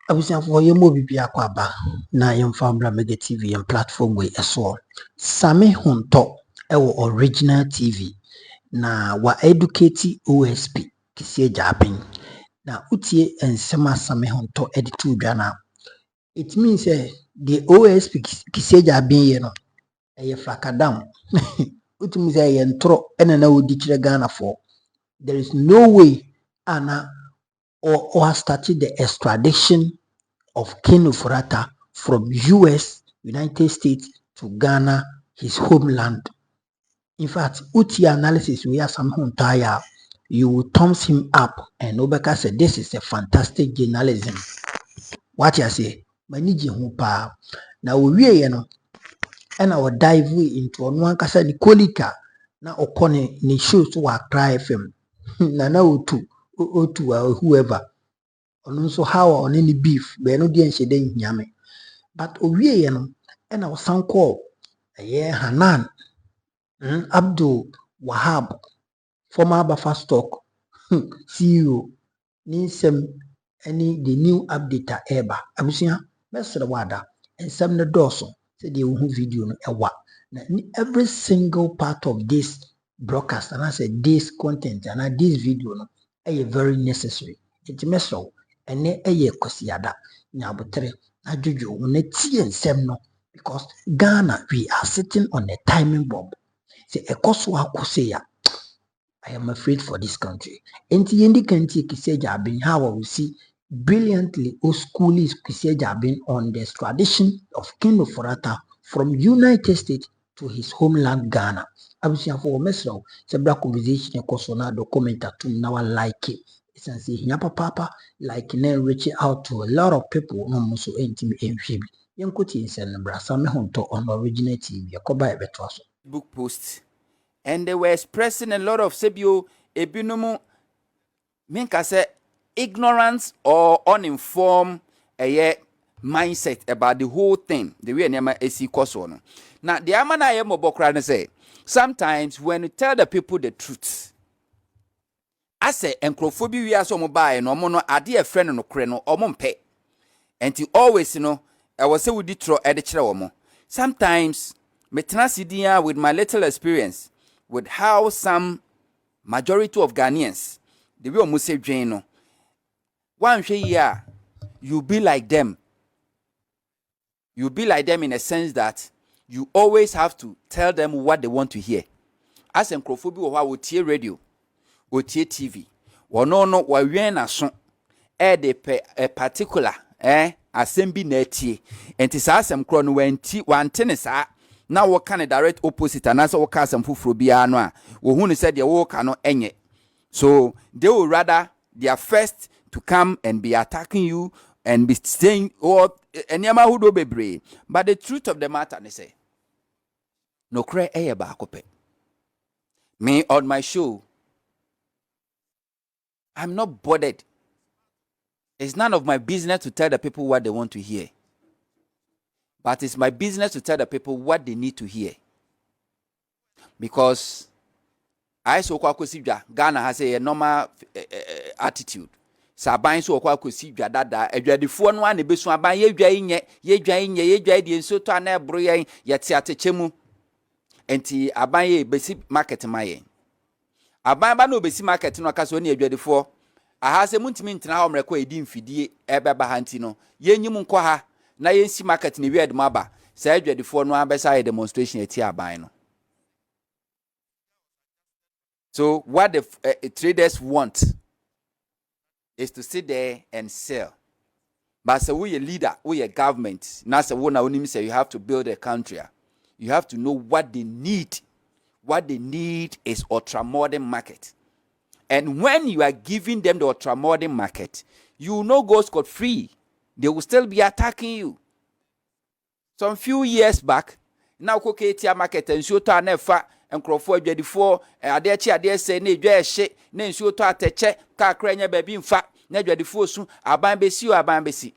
abusiafo yɛmmɔ bibi akɔ aba na yɛmfa mbra Mega TV yɛn platform wei ɛsoɔ. Sammy Hontor ɛwɔ original TV na wa educate OSP Kisiɛ Gyabin na utie nsɛm a Sammy Hontor ɛde to dwa na it means the OSP Kisiɛ Gyabin yɛ no ɛyɛ frakadam utumi sɛ ɛyɛ ntoro ɛna na odi kyerɛ Ghanafoɔ. There is no way ana or started the extradition of Ken Ofurata from United States to Ghana, his homeland. In fact, UT analysis we have some entire, you will thumbs him up and Obeka said this is a fantastic journalism. What you say? Maniji humpa. Now we and I will dive into one kasa ni kolika na okone ni shows to Accra FM. Na O2 whoever. Ono nso how on any beef be no de enhyede nyame but owie ye no e na osan call Hanan Abdul Wahab former Bafa stock CEO ni nsem any the new update eba abusia mesre wada ensem ne doso se de wo video no ewa na every single part of this broadcast and I said this content and this video no very necessary it mesro ene eye kosiada nyabotre adwodwo wona tie nsem no because Ghana we are sitting on a timing bomb say ekoso akose ya I am afraid for this country enti yendi kanti Kisiɛ Gyabin how we see brilliantly old school is Kisiɛ Gyabin on the tradition of King Ofurata from United States to his homeland Ghana abusia for mesro se bra conversation ekoso na document atum na wa like it since here papa like reach out to a lot of people no so intimi enhwe bi yenkoti nsem bra Sammy Hontor on original TV yakoba ebeto so book post and they were expressing a lot of sebio ebinumu minka say ignorance or uninformed mindset about the whole thing the way nema esi koso no now the amana ye mobokra ne say sometimes when you tell the people the truth ase enkrofobia wi aso mo bae no mo no ade e frɛ no nokre no omo mpe enti always no I was say we di tro e de kire wo mo sometimes metena sidia with my little experience with how some majority of Ghanaians the way omo say dwen no one hwe ya you be like them in a sense that you always have to tell them what they want to hear as enkrofobia wo ha wo tie radio otie TV wono no wawen aso de pe a particular assembly na tie enti sa asem kro no wante ne sa na wo ka ne direct opposite and so wo ka asem foforo bia no a wo hu ne said the wo ka no enye so they will rather they are first to come and be attacking you and be saying or anyama hudo bebre but the truth of the matter ne say no kre ba akope me on my show I'm not bothered. It's none of my business to tell the people what they want to hear. But it's my business to tell the people what they need to hear. Because I so kwa kusibja Ghana has a normal attitude. Saban so kwa kusibja dada edwadifo no ane besu aban yedwa inye di enso to ana ebro yen yete atechemu. Enti aban ye besi market mayen. Abamba no besi market no akaso ne adwadefo aha se muntimi ntena ha omrekọ edi mfidie ebeba ha ntino yenyim nkọ ha na yensi market ne wied maba sa adwadefo no abesa demonstration eti aban no. So what the traders want is to sit there and sell. But so we a leader, we a government, na se wona onim say you have to build a country. You have to know what they need. What they need is ultra-modern market. And when you are giving them the ultra-modern market, you will not go scot-free. They will still be attacking you. Some few years back, now Koketia market and Shota nefa and Crawford before Adechi say ne dreshe, ne Shota teche, Kakranya baby in fact, Nedra the soon, Abambesi.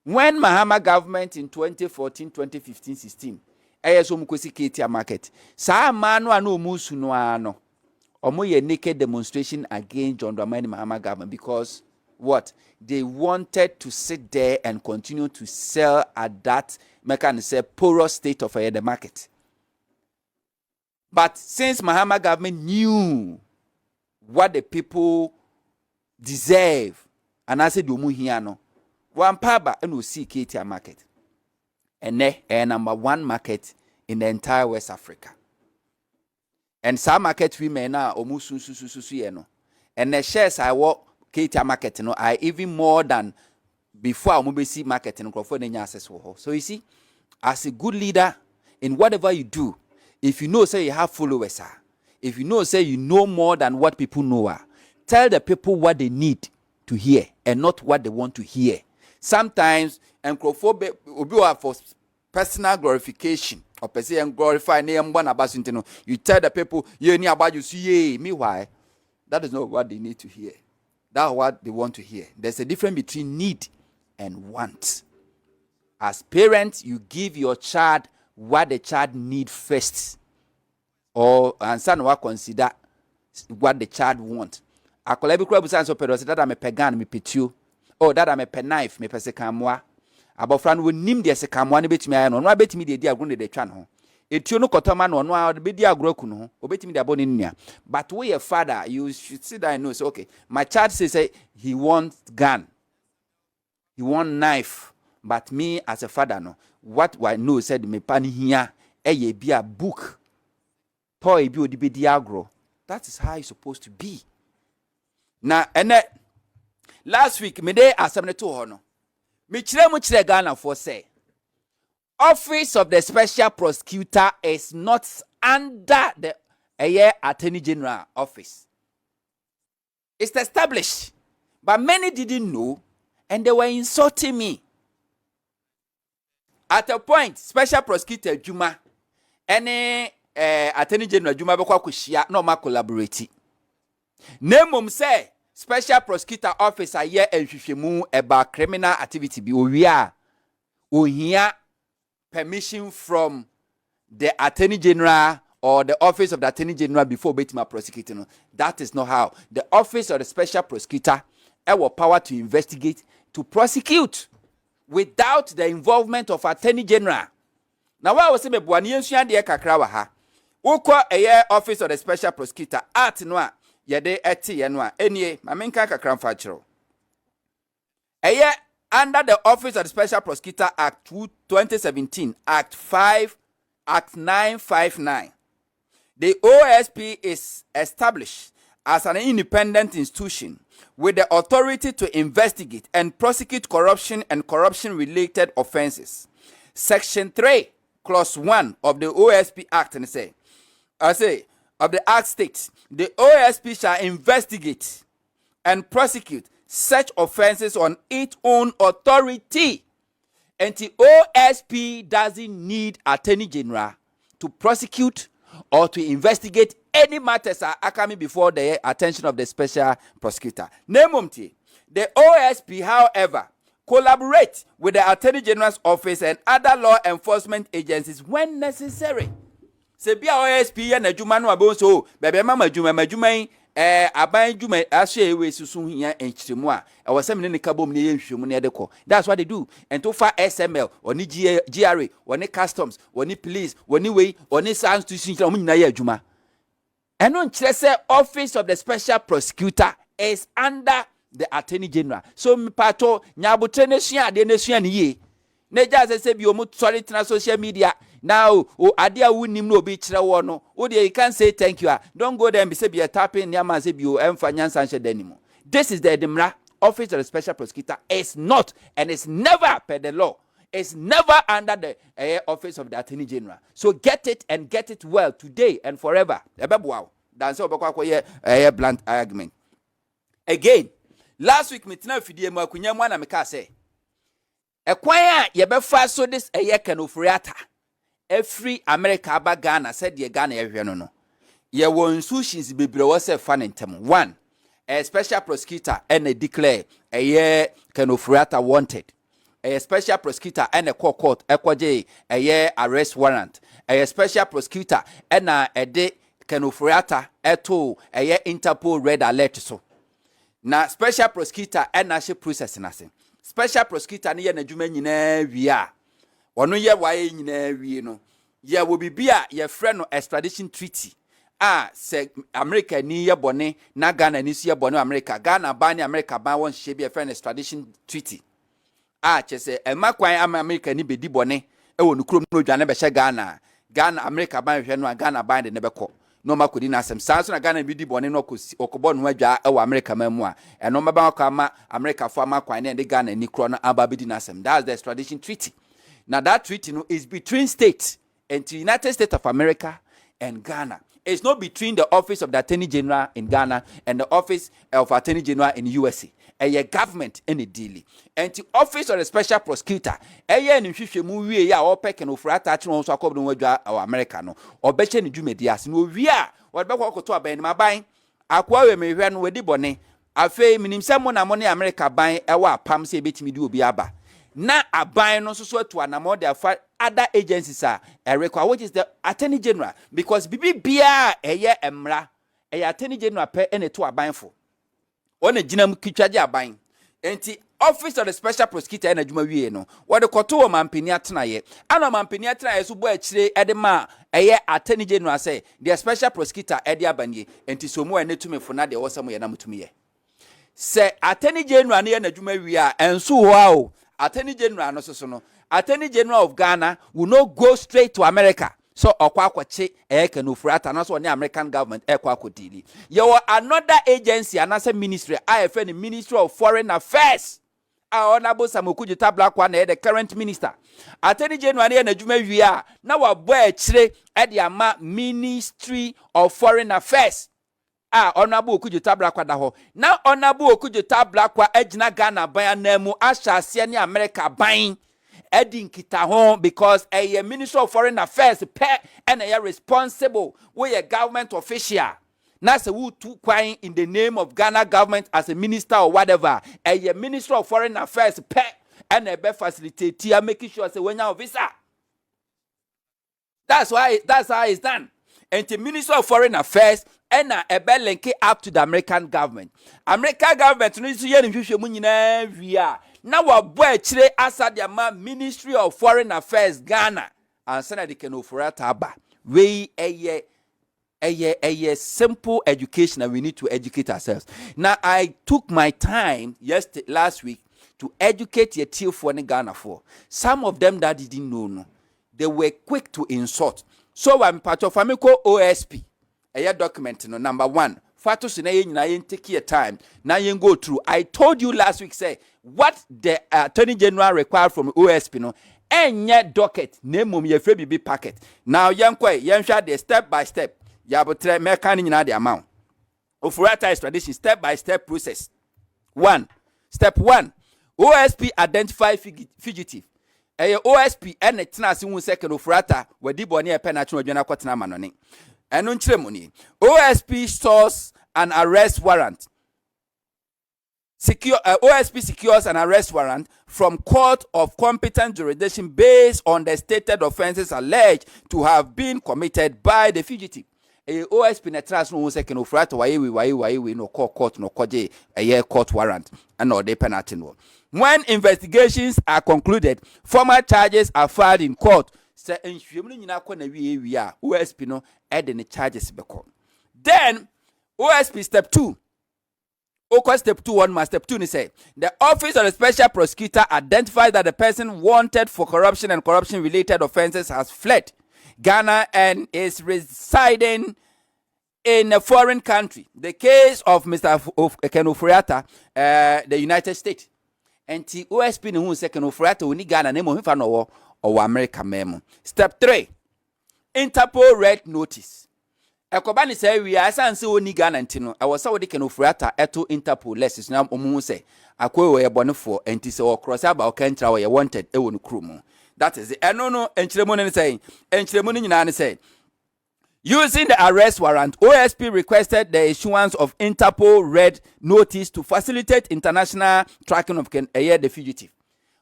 When Mahama government in 2014, 2015, 16, ASO Mukosi Ketia market. Sa manu anu musu no ano. Omo ye naked demonstration against John Dramani Mahama government because what? They wanted to sit there and continue to sell at that porous state of the market. But since Mahama government knew what the people deserve, and I said, "Umuhiano, one paba and we see KTR market, and a number one market in the entire West Africa. And some market women are almost no, and the shares I work KTR market no are even more than before Mubisi market and Crawford access. So you see, as a good leader in whatever you do, if you know say you have followers, if you know say you know more than what people know, tell the people what they need to hear and not what they want to hear. Sometimes and Crawford will for personal glorification or person glorify name one about you tell the people you need about you see me why that is not what they need to hear. That's what they want to hear. There's a difference between need and want. As parents, you give your child what the child needs first, or and son will consider what the child wants. I could be crab sense of that I'm a pagan, me pitu, or that I'm a penknife, me pesekamwa. About friend will name the sekamwa bit me on what bet me the idea going to the channel. It you no kotoman on one the media grokuno, obey me the boninia. But we a father, you should sit there and know, so okay, my child says he wants gun, he wants knife, but me as a father, no, what I know said me pani here, be a book, toy be the diagro. That is how it's supposed to be. Now, and last week, me day as 72 honor. Me chile mu chile Ghana for say. Office of the Special Prosecutor is not under the Attorney General office. It's established, but many didn't know, and they were insulting me. At a point, Special Prosecutor Juma, any Attorney General Juma bekwa kushia no ma collaborate. Name say Special Prosecutor Office aye ehwehwemu about criminal activity bi owia ohia permission from the Attorney General or the Office of the Attorney General before betima prosecuting. That is not how. The Office of the Special Prosecutor have power to investigate, to prosecute without the involvement of Attorney General. Now what I was saying buani ensuan de kakra wa ha. Ukọ Office of the Special Prosecutor art no a yede eti ye no a enie mamenka kakra mfa chiro. Under the Office of the Special Prosecutor Act 2017, Act 959, the OSP is established as an independent institution with the authority to investigate and prosecute corruption and corruption-related offenses. Section 3, Clause 1 of the OSP Act of the Act states, the OSP shall investigate and prosecute such offenses on its own authority. And the OSP doesn't need Attorney General to prosecute or to investigate any matters that are coming before the attention of the Special Prosecutor. The OSP, however, collaborate with the Attorney General's office and other law enforcement agencies when necessary. Se bia OSP na adwuma no abon so bebe mama adwuma aban adwuma ahye we susu hia enchiremu a e wose mene ne kabom ne yenhwemu ne edeko. That's what they do. And to fa SML oni GRA oni customs oni police oni we oni sound to sin omo nyina ye adwuma. Eno nkyere se Office of the Special Prosecutor is under the Attorney General. So me pato nyabotre ne sua ade ne sua ne ye. Ne jaze se bi omo sorry na social media. Now, adia wunim no be chire wo no. You can say thank you. Don't go there and be say be tapping near man say be emfa nyansa nhye denimo. This is the Edemra Office of the Special Prosecutor. It's not and it's never per the law. It's never under the Office of the Attorney General. So get it and get it well today and forever. Ebeboa. Dan say obekwa koye blunt argument. Again, last week metina fidie mu akunya mu na meka say ekwan a yebefa so this kanofriata every America aba Ghana said ye Ghana ehwe no ye won institutions bebre wo se fa nentem. One, a special prosecutor and a declare kanofriata wanted. A special prosecutor and a court ekwaje arrest warrant. A special prosecutor and a de kanofriata eto Interpol red alert so. na special prosecutor and she process nase special prosecutor ne ye na dwuma nyina wie a ono ye waye nyina wie no ye wo bibia ye frɛ no extradition treaty se America ni ye bone na Ghana ni so ye bone America Ghana ban ni America ban won hye bi friend extradition treaty chese emakwan America ni bedi bone wo no krom no dwane be hye Ghana America ban hwe no Ghana ban de ne bekɔ no makodi na asem saa so na Ghana bedi bone no okobɔ no adwa wo America mamu a eno meba akɔ ama America fo amakwan ne de Ghana ni kro no aba bedi na asem. That's the extradition treaty. Now that treaty no is between states and the United States of America and Ghana. It's not between the office of the Attorney General in Ghana and the office of Attorney General in USA. A government in the deal. And the office of the special prosecutor, in Hwehwemu wie ya opek no frata atwe no so akɔbɔ no wadwa our America no. Obɛhyɛ ne dwumadias no wie a wɔbɛkɔ akɔto aban no maban. Akwa we mehwɛ no wedi bɔne. Afei minim sɛ mo na mo ne America ban ɛwɔ apam sɛ ebetimi di obi aba. Na aban no so to anamo de afa other agencies require, which is the Attorney General, because bibi bia eye emra eye Attorney General pe ene to aban fo one ginam kitwaje aban enti office of the special prosecutor ene adwuma wie no wode koto o mampani atenaye ana mampani atenaye so bo akire ede ma eye Attorney General say the special prosecutor ede abanye enti so mu ene tumefo na de wosam ye na mutumiye se Attorney General ne adwuma wie a enso ho a o Attorney General no so no Attorney General of Ghana will not go straight to America. So okwakoche kenofurata na so ne American government ekwakotili. There another agency another ministry IFN the Ministry of Foreign Affairs. Honorable Samokuji Tablakwa na the current minister. Attorney General na adwuma wi a na wabo akire e de ama Ministry of Foreign Affairs. Honorable Okuji Tablakwa da ho. Na Honorable Okuji Tablakwa agina Ghana ban na mu ahyase ne America ban. Edding Kitahon because a Minister of Foreign Affairs and a responsible with a government official. Nasa who took quine in the name of Ghana government as a minister or whatever. A Minister of Foreign Affairs and a be facilitator making sure say when you visa. That's how it's done. And the Minister of Foreign Affairs and a be link up to the American government. American government no so yen hwehwɛ mu nyina via. Na wabo akire asadiama Ministry of Foreign Affairs Ghana and Senator Kenofurata aba. We a simple education and we need to educate ourselves. Now I took my time last week to educate your team for Ghana for. Some of them that didn't know, they were quick to insult. So I'm part of Amico OSP. A document number 1. Fatos na take your time. Now you go through. I told you last week, say what the Attorney General required from OSP no, and yet docket name ye free be packet. Now young share the step by step. Ya but mechanic na the amount. Ofurata extradition step by step process. Step 1. OSP identify fugitive. OSP and a tenasi 1 second ofurata we di boni e penatro adwana kwatena manone. Eno nkyeremuni. OSP stores an arrest warrant. OSP secures an arrest warrant from court of competent jurisdiction based on the stated offenses alleged to have been committed by the fugitive. OSP netrans no second ofrata waye no court no koje a court warrant and no de penalty no. When investigations are concluded, formal charges are filed in court. Say enhwemu nyina kwa na wie a OSP no ede ne charges beko. Then OSP step 2. Step 2 1 step 2 ni say the office of the special prosecutor identifies that the person wanted for corruption and corruption related offenses has fled Ghana and is residing in a foreign country. The case of Mr. Kenofurata, the United States. And the OSP ni hu say Kenofurata oni Ghana name himfa no or America memo. Step 3. Interpol red notice. Ekobani say we asanse oni Ghana ntino. I was saw de Kenofurata eto Interpol less na omu say akwe we bonefo enti say o cross aba o kantra we wanted e wonu krumu. That is it. No enchiremu ni say enchiremu ni nyina ni say using the arrest warrant, OSP requested the issuance of Interpol red notice to facilitate international tracking of the fugitive.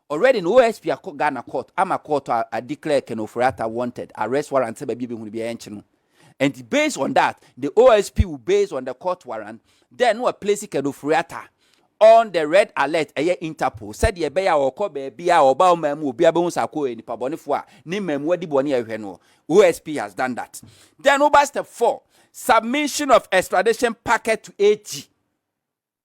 Already in OSP Ghana court, I'm a court I declare Kenofurata wanted. Arrest warrant say baby will be enchino. And based on that, the OSP will base on the court warrant, then we place it on the red alert Interpol. Said ye be or ko be bia or ba memu bia be sako ni pabonifo a ni memu adi boni ehwe no. OSP has done that. Then over step 4, submission of extradition packet to AG.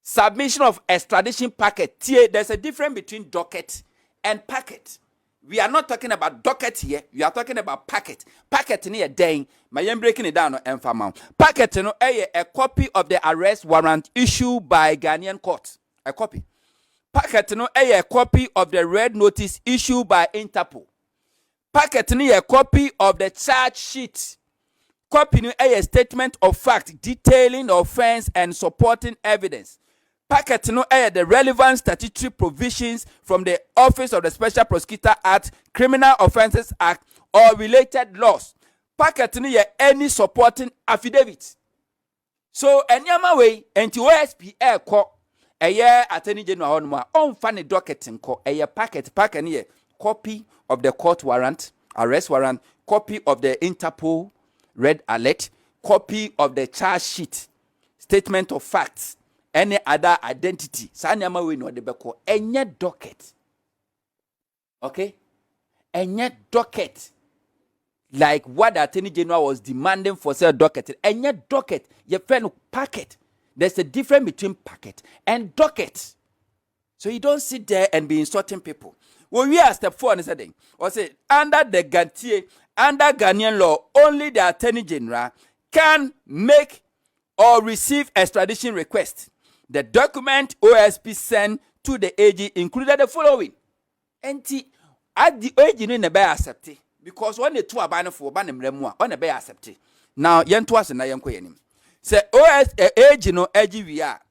Submission of extradition packet. There's a difference between docket and packet. We are not talking about docket here. We are talking about packet. Packet near day. I am breaking it down and farm. Packet no a copy of the arrest warrant issued by Ghanaian court. A copy. Packet no a copy of the red notice issued by Interpol. Packet no a copy of the charge sheet. Copy no a statement of fact detailing the offense and supporting evidence. Packet no the relevant statutory provisions from the Office of the Special Prosecutor Act, Criminal Offences Act, or related laws. Packet no any supporting affidavit. So anyama way enti OSP ko Attorney General onma on funny docket nko packet no copy of the court warrant, arrest warrant, copy of the Interpol red alert, copy of the charge sheet, statement of facts, any other identity. Sanyama we no de beko enye docket. Okay? Enye docket. Like what the Attorney General was demanding for say docket. Enye docket. Ye friend packet. There's a difference between packet and docket. So you don't sit there and be insulting people. When we are step 4 and saying, or say under the Ghanaian law, only the Attorney General can make or receive extradition request. The document OSP sent to the AG included the following. And at the AG no never accept it because when the two are banning for banning remua on never accept it. Now yen twas na yen koyenim. Say OS AG no AG we are.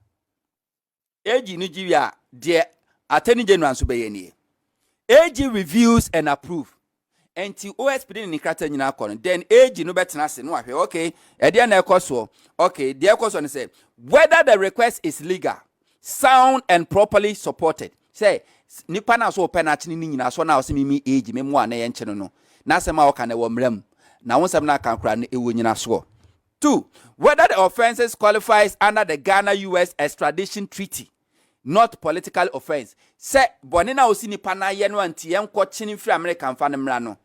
AG no gi we are the Attorney General so be ye. AG reviews and approve. Enti OSP din ni krata nyina akọ then AG no betena se no ahwe okay e dia na ekoso okay the ekoso ne say whether the request is legal, sound and properly supported. Say nipa na so penalty ni nyina so na o se mimi AG memo a na ye nche no na se ma o ka na wo mram na wonsam na kan kra na ewo nyina so. 2, whether the offenses qualifies under the Ghana-US extradition treaty, not political offense. Say bonina osi nipa na ye no anti yen kwo chini free American fa ne mra no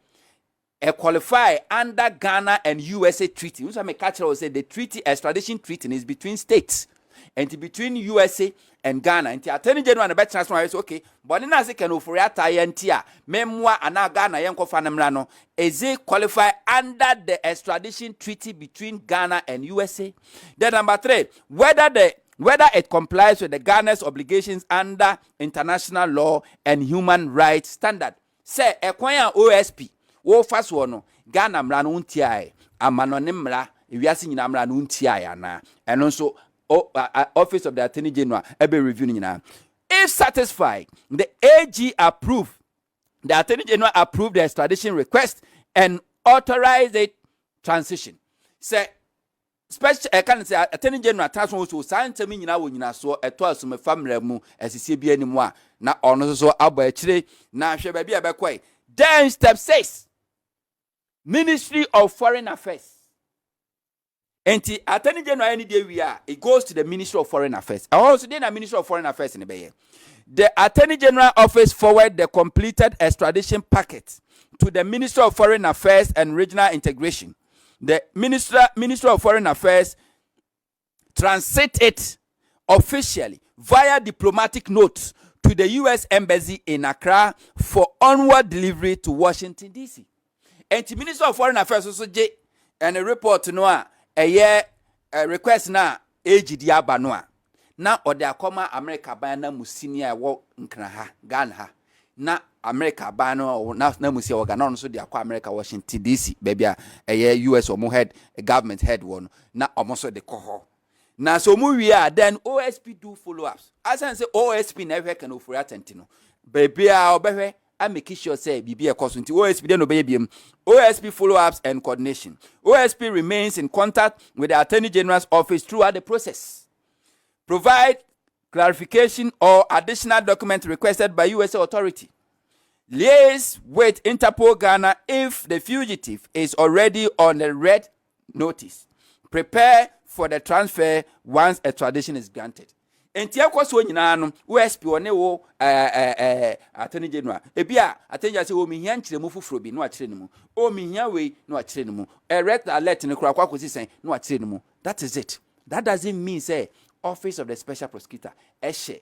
qualify under Ghana and USA treaty. You say catch say the treaty extradition treaty is between states and between USA and Ghana. And the Attorney General and the better transfer is okay. But in as can offer a tie memoir and Ghana yanko fanamrano is it qualify under the extradition treaty between Ghana and USA. Then number 3, whether it complies with the Ghana's obligations under international law and human rights standard. Say acquire OSP. Wo fast one Ghana mra no ntiae amano ne mra ewiase nyina mra no ntiae ana eno so Office of the Attorney General ebe review nyina. If satisfied, the AG approved, the Attorney General approved the extradition request and authorized the transition. Say special can say Attorney General task one so santemi nyina wo nyina so eto asome family mu asisi bi animu a na ono so abo akire na hwe ba bia bekwai. Then step 6, Ministry of Foreign Affairs. And the Attorney General any day we are, it goes to the Ministry of Foreign Affairs. I also did a Ministry of Foreign Affairs in the Bay. The Attorney General Office forward the completed extradition packet to the Ministry of Foreign Affairs and Regional Integration. The Ministry of Foreign Affairs transit it officially via diplomatic notes to the U.S. Embassy in Accra for onward delivery to Washington, D.C. And the Minister of Foreign Affairs also J and a report no a year request na AG diaba no na ode akoma America ban na musinia wo nkra ha Ghana ha na America ban no na musia wo Ghana no so de akwa America Washington DC baby a year US omo head government head one na omo so de koho na so mu wi a then OSP do follow ups as I say OSP na hwe kan ofuri atenti no baby a obehwe I make sure say BB consultant OSP then obey BM. OSP follow-ups and coordination. OSP remains in contact with the Attorney General's office throughout the process. Provide clarification or additional documents requested by US authority. Liaise with Interpol Ghana if the fugitive is already on the red notice. Prepare for the transfer once extradition is granted. Enti akwaso nyina no OSP one wo attorney general ebia attorney say o mi hia nkyeremu foforo bi no akire ne mu o mi hia we no akire ne mu red alert ne kura kwakosi sen no akire ne mu. That is it. That doesn't mean say office of the special prosecutor ehye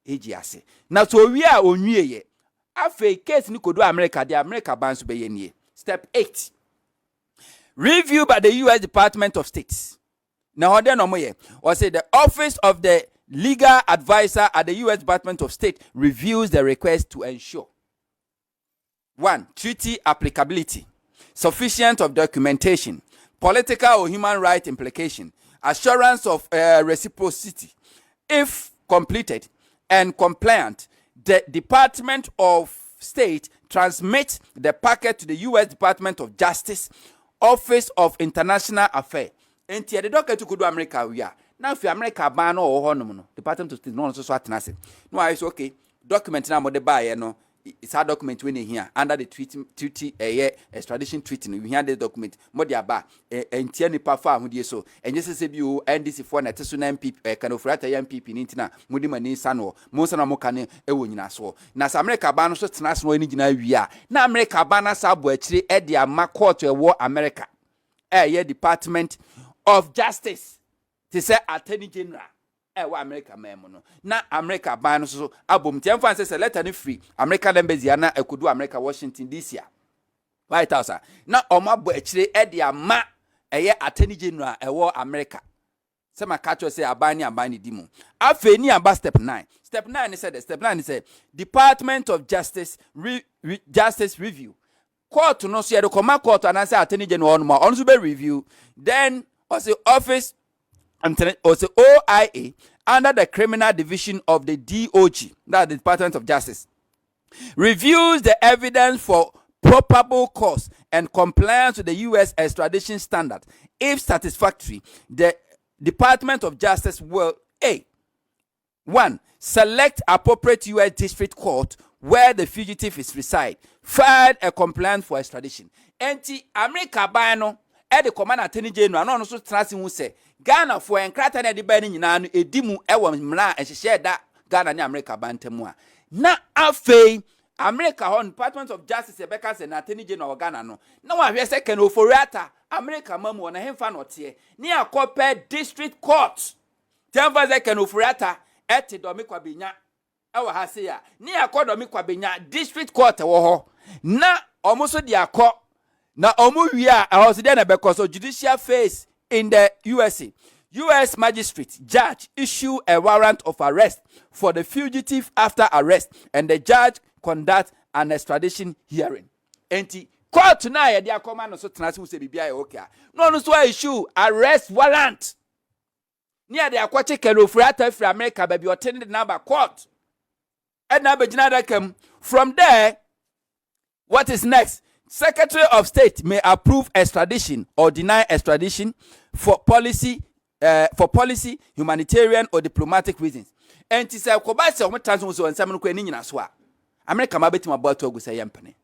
ejiase na so wi a onwie ye afa case ni kodo America the America ban so be ye nie. Step 8, review by the US Department of State. Now hold on moye or say the office of the legal advisor at the US Department of State reviews the request to ensure 1. Treaty applicability, sufficient of documentation, political or human right implication, assurance of reciprocity. If completed and compliant, the Department of State transmits the packet to the US Department of Justice, Office of International Affairs. Enti the docket to go to America we are. Now if America ban no no Department of State no so atenase. No I say okay, document na mo de buy no it's a document we here under the treaty extradition treaty we hear the document mo de aba entia nipa fa ho die so enye sese bi o NDC for na teso na MPP kan ofrata ya MPP ni ntina mo di mani sa no mo sa na mo kan e wo nyina so na sa America ban no so tenase no ni gina wi a na America ban na sa abo akire e de ama court e wo America Department of Justice to say attorney general wa America memo no na America ban no so abom tiam fan say letter ni free America embassy na akudu America Washington DC White House na omabo akire e de ama attorney general wo America say ma catch say abani di mu afa ni aba step 9 say Department of Justice Justice review court no so the command court and say attorney general on so be review then also office also OIA under the criminal division of the DOJ, that the Department of Justice, reviews the evidence for probable cause and compliance with the U.S. extradition standard. If satisfactory, the Department of Justice will 1. Select appropriate U.S. district court where the fugitive is reside, file a complaint for extradition. Enti America bano the command attorney general no so trust hu say Ghana for enkrata na de ba ni nyina no edimu ewo mra ehye da Ghana ni America bantam a na afei America on Department of Justice ebeka say na attorney general Ghana no na wa hwe say Ken Oforiata America mamu na hemfa no te ni akope district court temfa say Ken Oforiata eti do me kwa benya ewo ha say ya ni akodo me kwa benya district court wo ho na omuso di akọ na omu wi a also dey na because of judicial phase in the USA. US magistrate judge issue a warrant of arrest for the fugitive after arrest and the judge conduct an extradition hearing. Enti court na ye dia come no so tenase se bibia e okay. No so issue arrest warrant. Near the akwache Kenofriata from America baby attended the number court. And now from there, what is next? Secretary of State may approve extradition or deny extradition for policy, humanitarian or diplomatic reasons. And to say, "Kobasi omo transfer so nsam no ko eni nyina so a America ma betima about to go say yempene."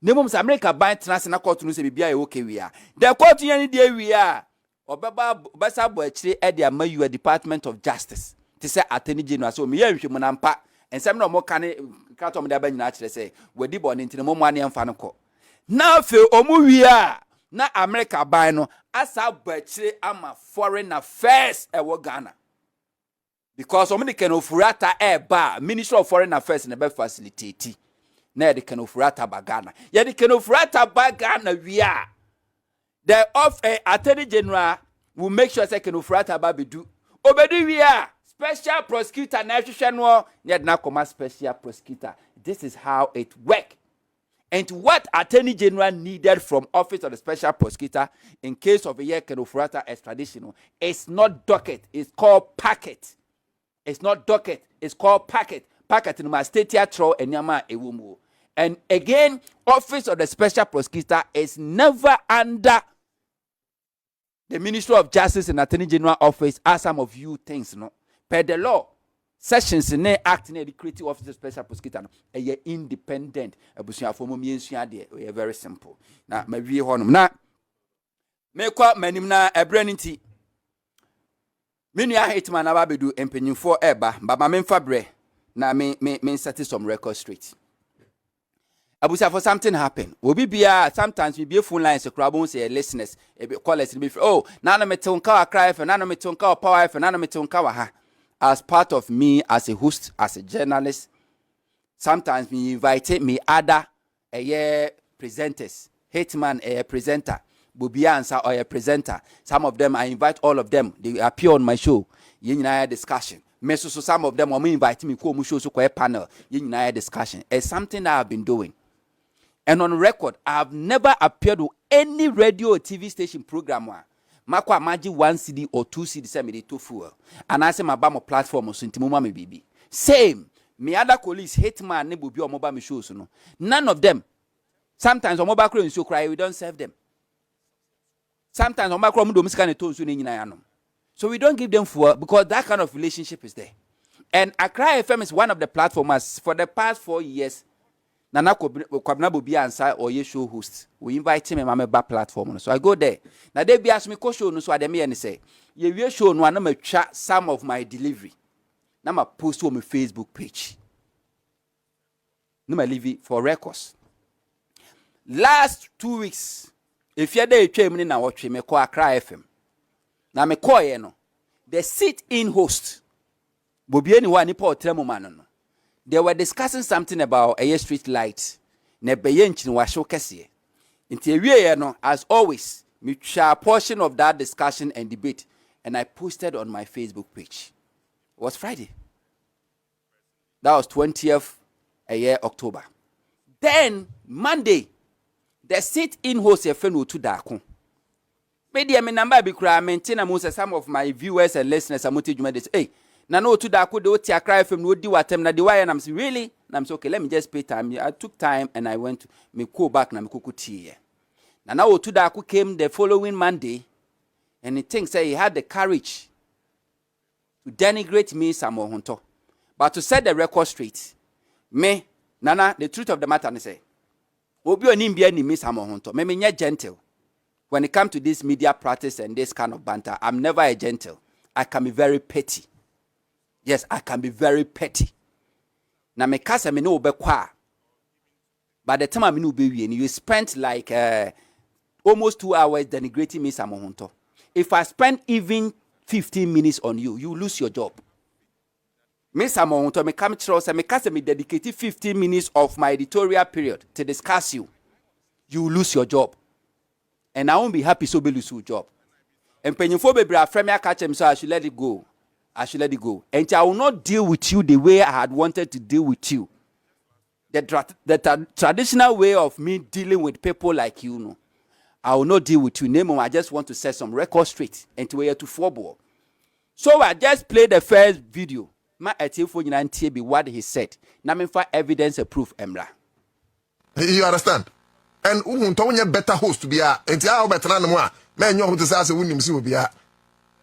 Nemum say America ban transfer court no say bibia e okay wi a. The court yan dey wi a obeba basa bo akire e dey ama you Department of Justice. To say attorney general so me yan hwemu na mpa nsam no mo kan kratom dey ba nyina akire say wadi bo ne ntine mo ane mfa no ko. Na fe omu wi a na America ban no asa bachire ama foreign affairs ewo Ghana because omu de Kenofurata ba Ministry of Foreign Affairs na be facilitate na de Kenofurata ba Ghana ye de Kenofurata ba Ghana wi a the attorney general will make sure say Kenofurata ba bedu obedu wi a special prosecutor na hwehwe no ye de na koma special prosecutor. This is how it works. And what attorney general needed from office of the special prosecutor in case of a year Kenofurata extradition is not docket, it's called packet. It's not docket, it's called packet. Packet in my state throw and yama ewumu. And again, office of the special prosecutor is never under the Ministry of Justice and Attorney General office as some of you things no. Per the law. Sessions in the act in the creative officer special prosecutor a independent abusia for me very simple. Now my view on na me kwa manim na ebreniti me nua hitman ababedu empenyimfo eba baba me mfa bre na me set some record straight. Abusa, for something happen. Obi bia sometimes we be phone lines crabo say listeners callers be oh na me tonka cry for na me tonka power for na me tonka wa ha. As part of me as a host, as a journalist, sometimes me invite me other presenters, hitman a presenter, Bubiansa or a presenter. Some of them I invite all of them. They appear on my show. Yin discussion. So some of them me invite me ko show so panel. Yin discussion. It's something that I've been doing. And on record, I've never appeared to any radio or TV station program. Makwa maji 1 CD or 2 CD say me dey to fuel. And I say my bamo platform so intimuma me bibi. Same. Me other colleagues hitman ne bubi or mobile me shows no. None of them. Sometimes on mobile crow so cry we don't serve them. Sometimes on mobile crow do miskan to so nyina. So we don't give them fuel because that kind of relationship is there. And Accra FM is one of the platforms for the past 4 years. Nana Kwabna Bobi Ansa or ye show host. We invite him and my back platform. So I go there. Now they be ask me ko show no so ademi and say, ye show no na me chat some of my delivery. Na ma post on my Facebook page. No ma leave it for records. Last 2 weeks, if you dey twa me na watch me call Accra FM. Na me call ye no. The sit-in host. Bobi any one nipa otremo man no. They were discussing something about a street light. Ne beyenchin wa show kese. Inti ewie no, as always, me share a portion of that discussion and debate, and I posted on my Facebook page. It was Friday. That was 20th October. Then Monday, the sit-in host a friend to Dako. Media me number be cry maintain among some of my viewers and listeners. I'm hey. Na no to that could do Accra FM no di watem na di why and I'm saying really na I'm saying okay let me just pay time. I took time and I went to me go back na me kuku tea. Na now to that came the following Monday and he thinks he had the courage to denigrate me Sammy Hontor. But to set the record straight, me Nana the truth of the matter I say obi oni mbia ni me Sammy Hontor. Me nye gentle. When it comes to this media practice and this kind of banter, I'm never a gentle. I can be very petty. Yes, I can be very petty. Na me kasa me no be kwa. By the time I no be we, you spent like almost 2 hours denigrating me Sammy Hontor. If I spend even 15 minutes on you, you lose your job. Me Sammy Hontor, me come trust me kasa me dedicated 15 minutes of my editorial period to discuss you. You lose your job. And I won't be happy so be lose your job. And penyufo be bra frame ya catch him so I should let it go. I should let it go. And I will not deal with you the way I had wanted to deal with you. The traditional way of me dealing with people like you, no. I will not deal with you. Name I just want to set some record straight and to where to football. So I just played the first video. My etiofo be what he said. Now me for evidence and proof, Emra. You understand? And who better host to be a better than moi. Man, you want to say wouldn't see be a.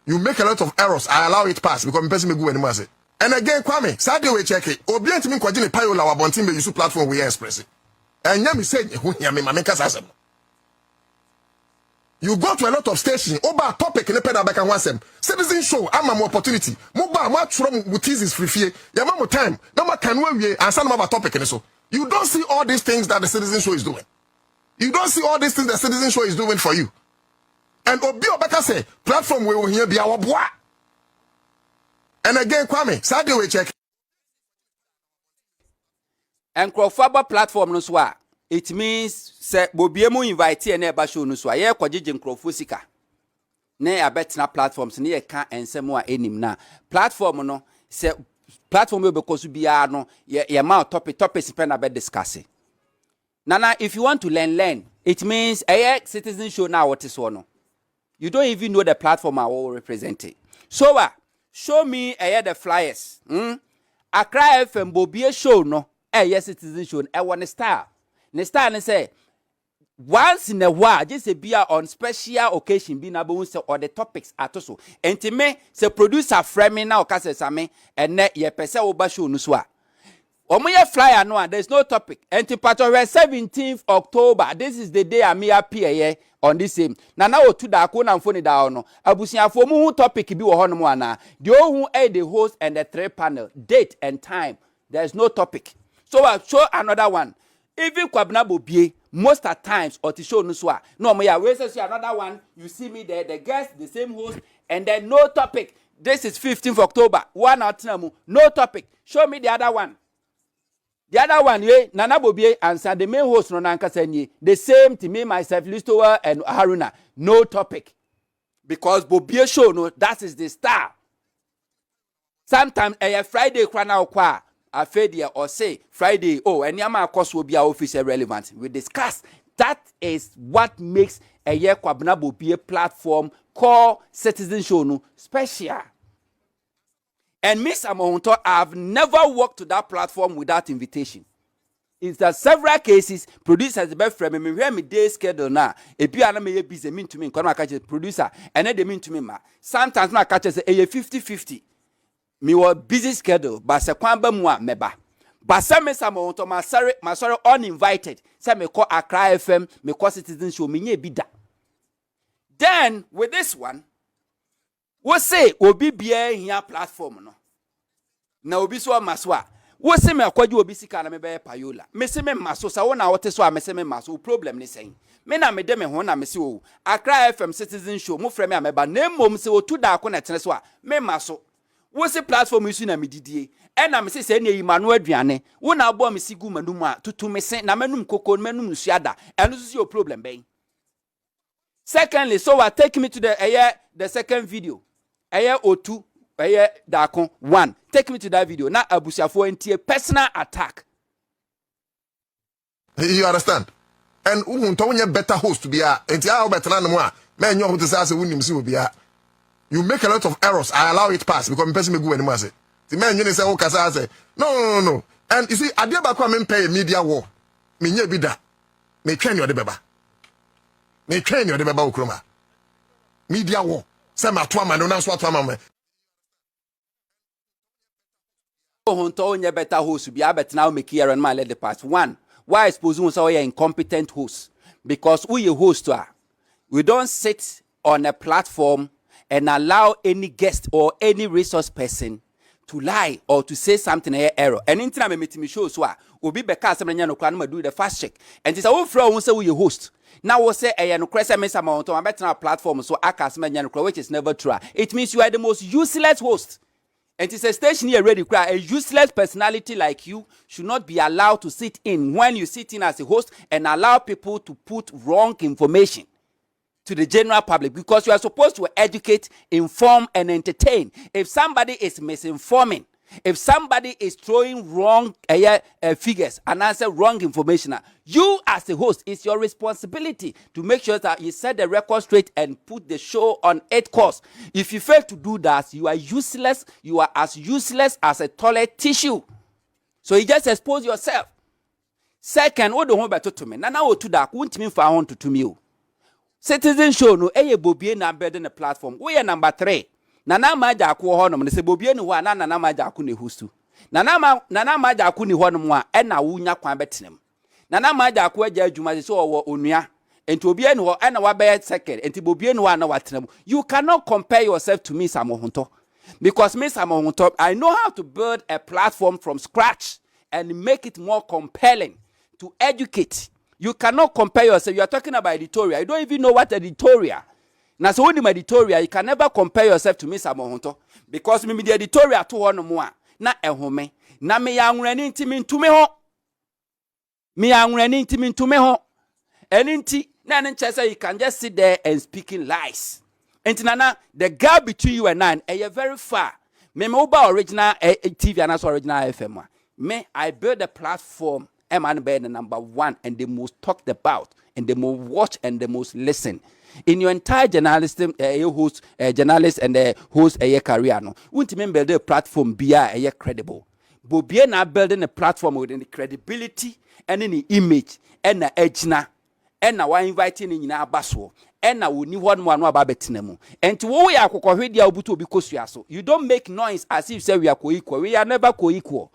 You make a lot of errors. I allow it pass because person me go anymore. And again, Kwame, Saturday we check it. Obient me kwajini payola wa bontin be use platform we express it. And yami say who yami mameka sasem. You go to a lot of stations. Oba topic in the pen back and wasem. Citizen show. I'm more opportunity. Moba ma from with is free fee. Yama more time. No ma can we and some about topic in so. You don't see all these things that the citizen show is doing. You don't see all these things the citizen show is doing for you. And Obi Obeka say, platform we will hear be our boy. And again, Kwame, Saturday we check. And Crofaba platform no swa. It means say Bobiemu invite and eba show no swa. Ye kwajije Crofusika. Ne abetna platforms ne ye ka ensemo a enim na. Platform no say platform we because bia no ye ma topics pen about discussing. Nana, if you want to learn. It means a citizen show now what is one. You don't even know the platform I will represent it. So show me the flyers. Accra FM Bobie show no. Yes, citizen show. I want to start. Ne start and say once in a while, just a beer on special occasion, be able to or the topics at also. And to me, say producer framing now, Casasame, and net ye pesa oba show no swa. Omoye flyer no, there's no topic. And to part of 17th October, this is the day I may appear here on this same. Na otu da ko na mfoni da ono. Abusiafo mu topic bi wo hono mo ana. The who the host and the three panel, date and time. There's no topic. So I'll show another one. Even Kwabna Bobie, most at times, or to show Nuswa. No, we see another one. You see me there, the guest, the same host, and then no topic. This is 15th October. One out no topic. Show me the other one. The other one, Nana Bobie answer the main host no Nankasenyi. The same to me, myself, Listowa and Haruna. No topic. Because Bobie show no, that is the star. Sometimes a Friday krana kwa a failure or say Friday, and Yama course will be our office relevant. We discuss. That is what makes a year Kwabna Bobie platform called Citizen Show no special. And Miss Sammy Hontor, I've never walked to that platform without invitation. In several cases, producers be from me where me day schedule now. A piano may be busy mean to me, come catch a producer, and then they mean to me, ma. Sometimes my catch say 50-50. Me was busy schedule, but se kwamba mwa meba. But some Miss Sammy Hontor, my sorry, uninvited. Say me call Accra FM, me call Citizen Show, me nye bida. Then with this one. We say obi bia here platform no. Na obi so maswa. We say me akwaji obi sika na me be payola. Me say me maso sa wona wote so a me say me maso problem ni sen. Me na me de me ho na me say o. Accra FM Citizen Show mo frɛ me ameba na mom say otu da ko na tene so a me maso. We say platform isu na me didie. E na me say na yimanu aduane. Wo na abo me sigu manum a tutu me sen na manum koko manum suada. Eno so your problem ben. Secondly, so what take me to the second video. Aya O2, aya Dakon 1. Take me to that video. Now Abusiafo enti personal attack. You understand? And who better host to be a enti a better than moi. Man, you want to say we will be a. You make a lot of errors. I allow it pass because person me go anymore say. The man you say o kasa say. No. And you see, adia ba kwa me pay media war. Me nye bi da. Me train you the beba. Me train you the beba okroma. Media war. Some are two man, no answer to man. Hontor onye better host be abet now make here and my let the past. One, why I suppose we say incompetent host? Because we a host we don't sit on a platform and allow any guest or any resource person to lie or to say something error. And in time me show so we be beka some no kwan do the fast check. And it's a from say we a host. Now we say no cresa Miss Sammy Hontor better our platform so akas which is never true. It means you are the most useless host. And it's a station here ready cry. A useless personality like you should not be allowed to sit in when you sit in as a host and allow people to put wrong information to the general public, because you are supposed to educate, inform, and entertain. If somebody is misinforming, if somebody is throwing wrong figures and answer wrong information, you as a host, it's your responsibility to make sure that you set the record straight and put the show on 8 course. If you fail to do that, you are useless. You are as useless as a toilet tissue. So you just expose yourself. Second, what do you want to me? Nana o to that won't mean for I want to me. Citizen Show no Bobie na better than a platform. We are number 3. Nana maja ku ho no se Bobie ni ho na nana maja ku ne hustu. Nana maja ku ni ho no a e na wunya kwan betenem. Nana maja ku aja adwuma se wo onua. Enti obi ni ho e na wa be second. Enti Bobie ni ho na watenem. You cannot compare yourself to me Sammy Hontor. Because me Sammy Hontor, I know how to build a platform from scratch and make it more compelling to educate. You cannot compare yourself. You are talking about editorial. You don't even know what editorial. Now, so when you editorial, you can never compare yourself to me, Sammy Hontor, because me the editorial to one more. Na ehome. Na me yang reni intimin to me ho. Me yang reni intimin to me ho. And inti na nchese you can just sit there and speaking lies. And nana the gap between you and I very far. Me uba original TV and also original FM. Me I build a platform. Man be the number 1 and the most talked about and the most watched and the most listened in your entire journalism host journalist and host career no won't build a platform be credible but be na building a platform with the credibility and any image and na edge na and na why inviting in abaso and na we ni one about betinemu and to we are kokohwe dia obuto obi kosua so you don't make noise as if say we are co-equal. We are never co-equal.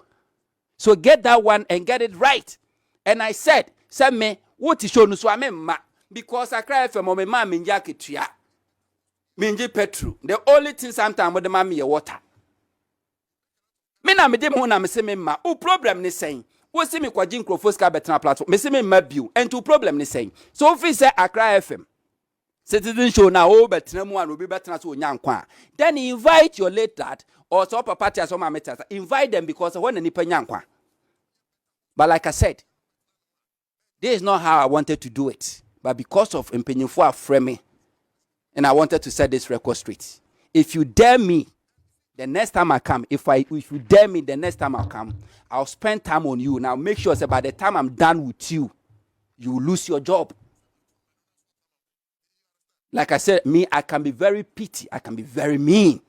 So get that one and get it right. And I said, me, what is show no so ma because I cry for my mom in Yakitia. Minji Petru. The only thing sometimes with the mammy water. Me na me dem ho na me se me ma. O problem ni saying. Wo se me kwaji nkrofo ska betena platform. Me se me ma bio. And to problem ni saying. So if say Accra FM. Citizen show na o betena mu an obi betena so onya nkwa. Then invite your late dad or so party as my matters. Invite them because when the nipa nya nkwa. But like I said, this is not how I wanted to do it. But because of Mpenyinfo afreme, and I wanted to set this record straight. If you dare me, the next time I come, if you dare me, the next time I come, I'll spend time on you. Now make sure that by the time I'm done with you, you will lose your job. Like I said, me, I can be very petty. I can be very mean.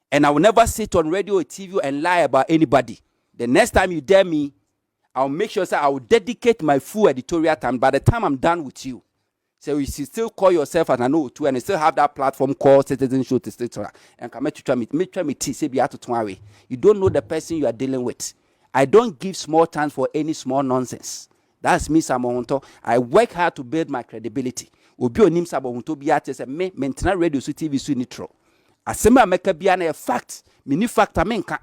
And I will never sit on radio or TV and lie about anybody. The next time you dare me, I'll make sure that I will dedicate my full editorial time. By the time I'm done with you, so you still call yourself as an O2 and you still have that platform called Citizen Show to stay and come to try me say be out to way. You don't know the person you are dealing with. I don't give small chance for any small nonsense. That's me, Sammy Hontor. I work hard to build my credibility. Obi onim Sammy Hontor bi ate say me maintain radio so TV so nitro. Asema meka bia na fact, mini fact amenka.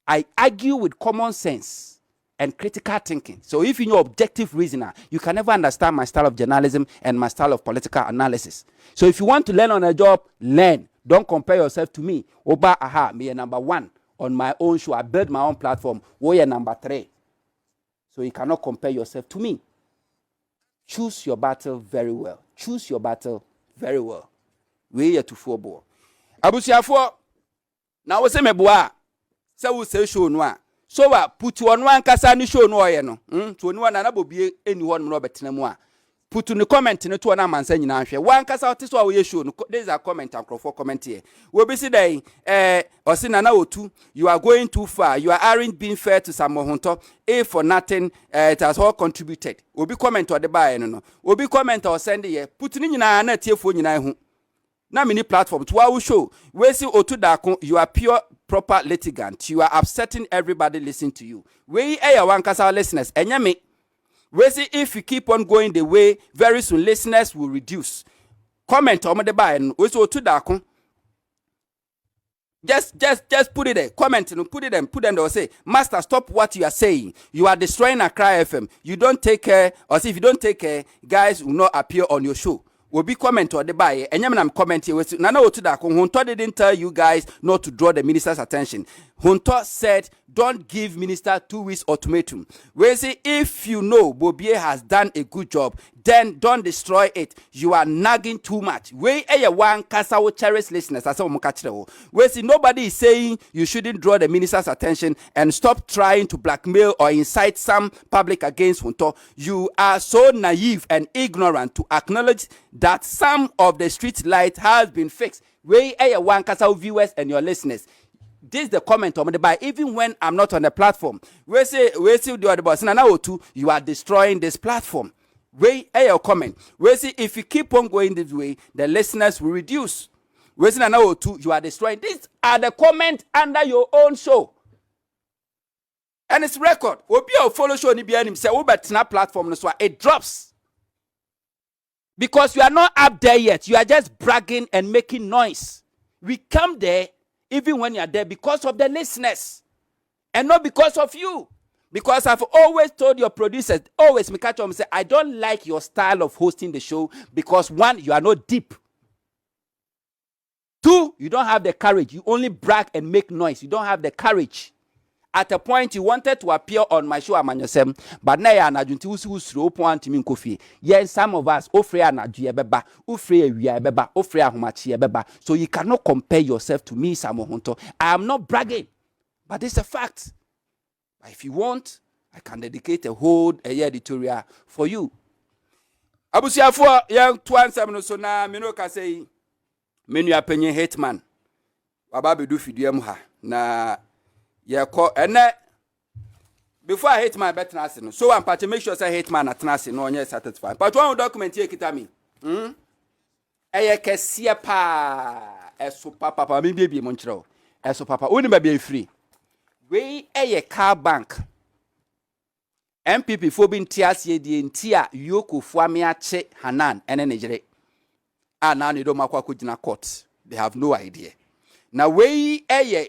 I argue with common sense and critical thinking. So if you know objective reasoner, you can never understand my style of journalism and my style of political analysis. So if you want to learn on a job, learn. Don't compare yourself to me. Oba aha, me a number 1 on my own show. I build my own platform. We are number 3. So you cannot compare yourself to me. Choose your battle very well. Choose your battle very well. We are to football. Abusiafo, now we say me boa. Say we say show no. So put one kasa ni show no ye no. To no na bobie eni ho no betena mu a. Put no comment no to na mansa nyina hwe. One kasa ote so we show no. There is a comment for comment here. We be say dey Osina na otu, you are going too far. You aren't being fair to Sammy Hontor. A for nothing, it has all contributed. Obi comment or the buy no. Obi comment or send here. Put ni nyina na tie fo nyina hu. Na mini platform to our show. We see otu dako, you are pure proper litigant. You are upsetting everybody listening to you. We are one kasa listeners. Enyame. We see if you keep on going the way, very soon listeners will reduce. Comment on the buy and we see otu dako. Just put it there. Comment and put them there. Say, Master, stop what you are saying. You are destroying Accra FM. You don't take care, or see if you don't take care, guys will not appear on your show. Will be comment or the buy and I'm commenting with Nana Otuda. Hontor didn't tell you guys not to draw the minister's attention. Hontor said, don't give minister 2 weeks ultimatum. We say if you know Bobie has done a good job, then don't destroy it. You are nagging too much. We one kasa wo cherish listeners. That's what we say nobody is saying you shouldn't draw the minister's attention and stop trying to blackmail or incite some public against Hontor. You are so naive and ignorant to acknowledge that some of the street light has been fixed. We one kasa viewers and your listeners. This is the comment on the buy. Even when I'm not on the platform, we say the other boss. Now you are destroying this platform. We your comment. We say if you keep on going this way, the listeners will reduce. We say now you are destroying. These are the comments under your own show, and it's record. We'll be a follow show ni be him say we bet na platform so it drops because you are not up there yet. You are just bragging and making noise. We come there. Even when you are there, because of the listeners, and not because of you. Because I've always told your producers, always me catch them say, I don't like your style of hosting the show because 1, you are not deep. 2, you don't have the courage. You only brag and make noise. You don't have the courage. At a point, you wanted to appear on my show, Amanyosem, but now you are not going to slow point to me coffee. Yes, some of us, ofre na beba, ofre we beba, ofre ahumachi beba. So you cannot compare yourself to me, Sammy Hontor. I am not bragging, but it's a fact. But if you want, I can dedicate a whole editorial for you. Abusiafo yang tuan samno so na meno ka sei menu apenye hitman. Waba bedu fiduam ha na and before I hate my better no, so I'm to make sure I hate man at Nasi no one satisfied. But one document here kita me. Kesia pa eso papa me baby monchro. Eso papa only be free. we a car bank. MPP for being tears ye the entire Yoko Fuamiache Hanan and Nigeria. Ah, now you don't make court. They have no idea. Now we a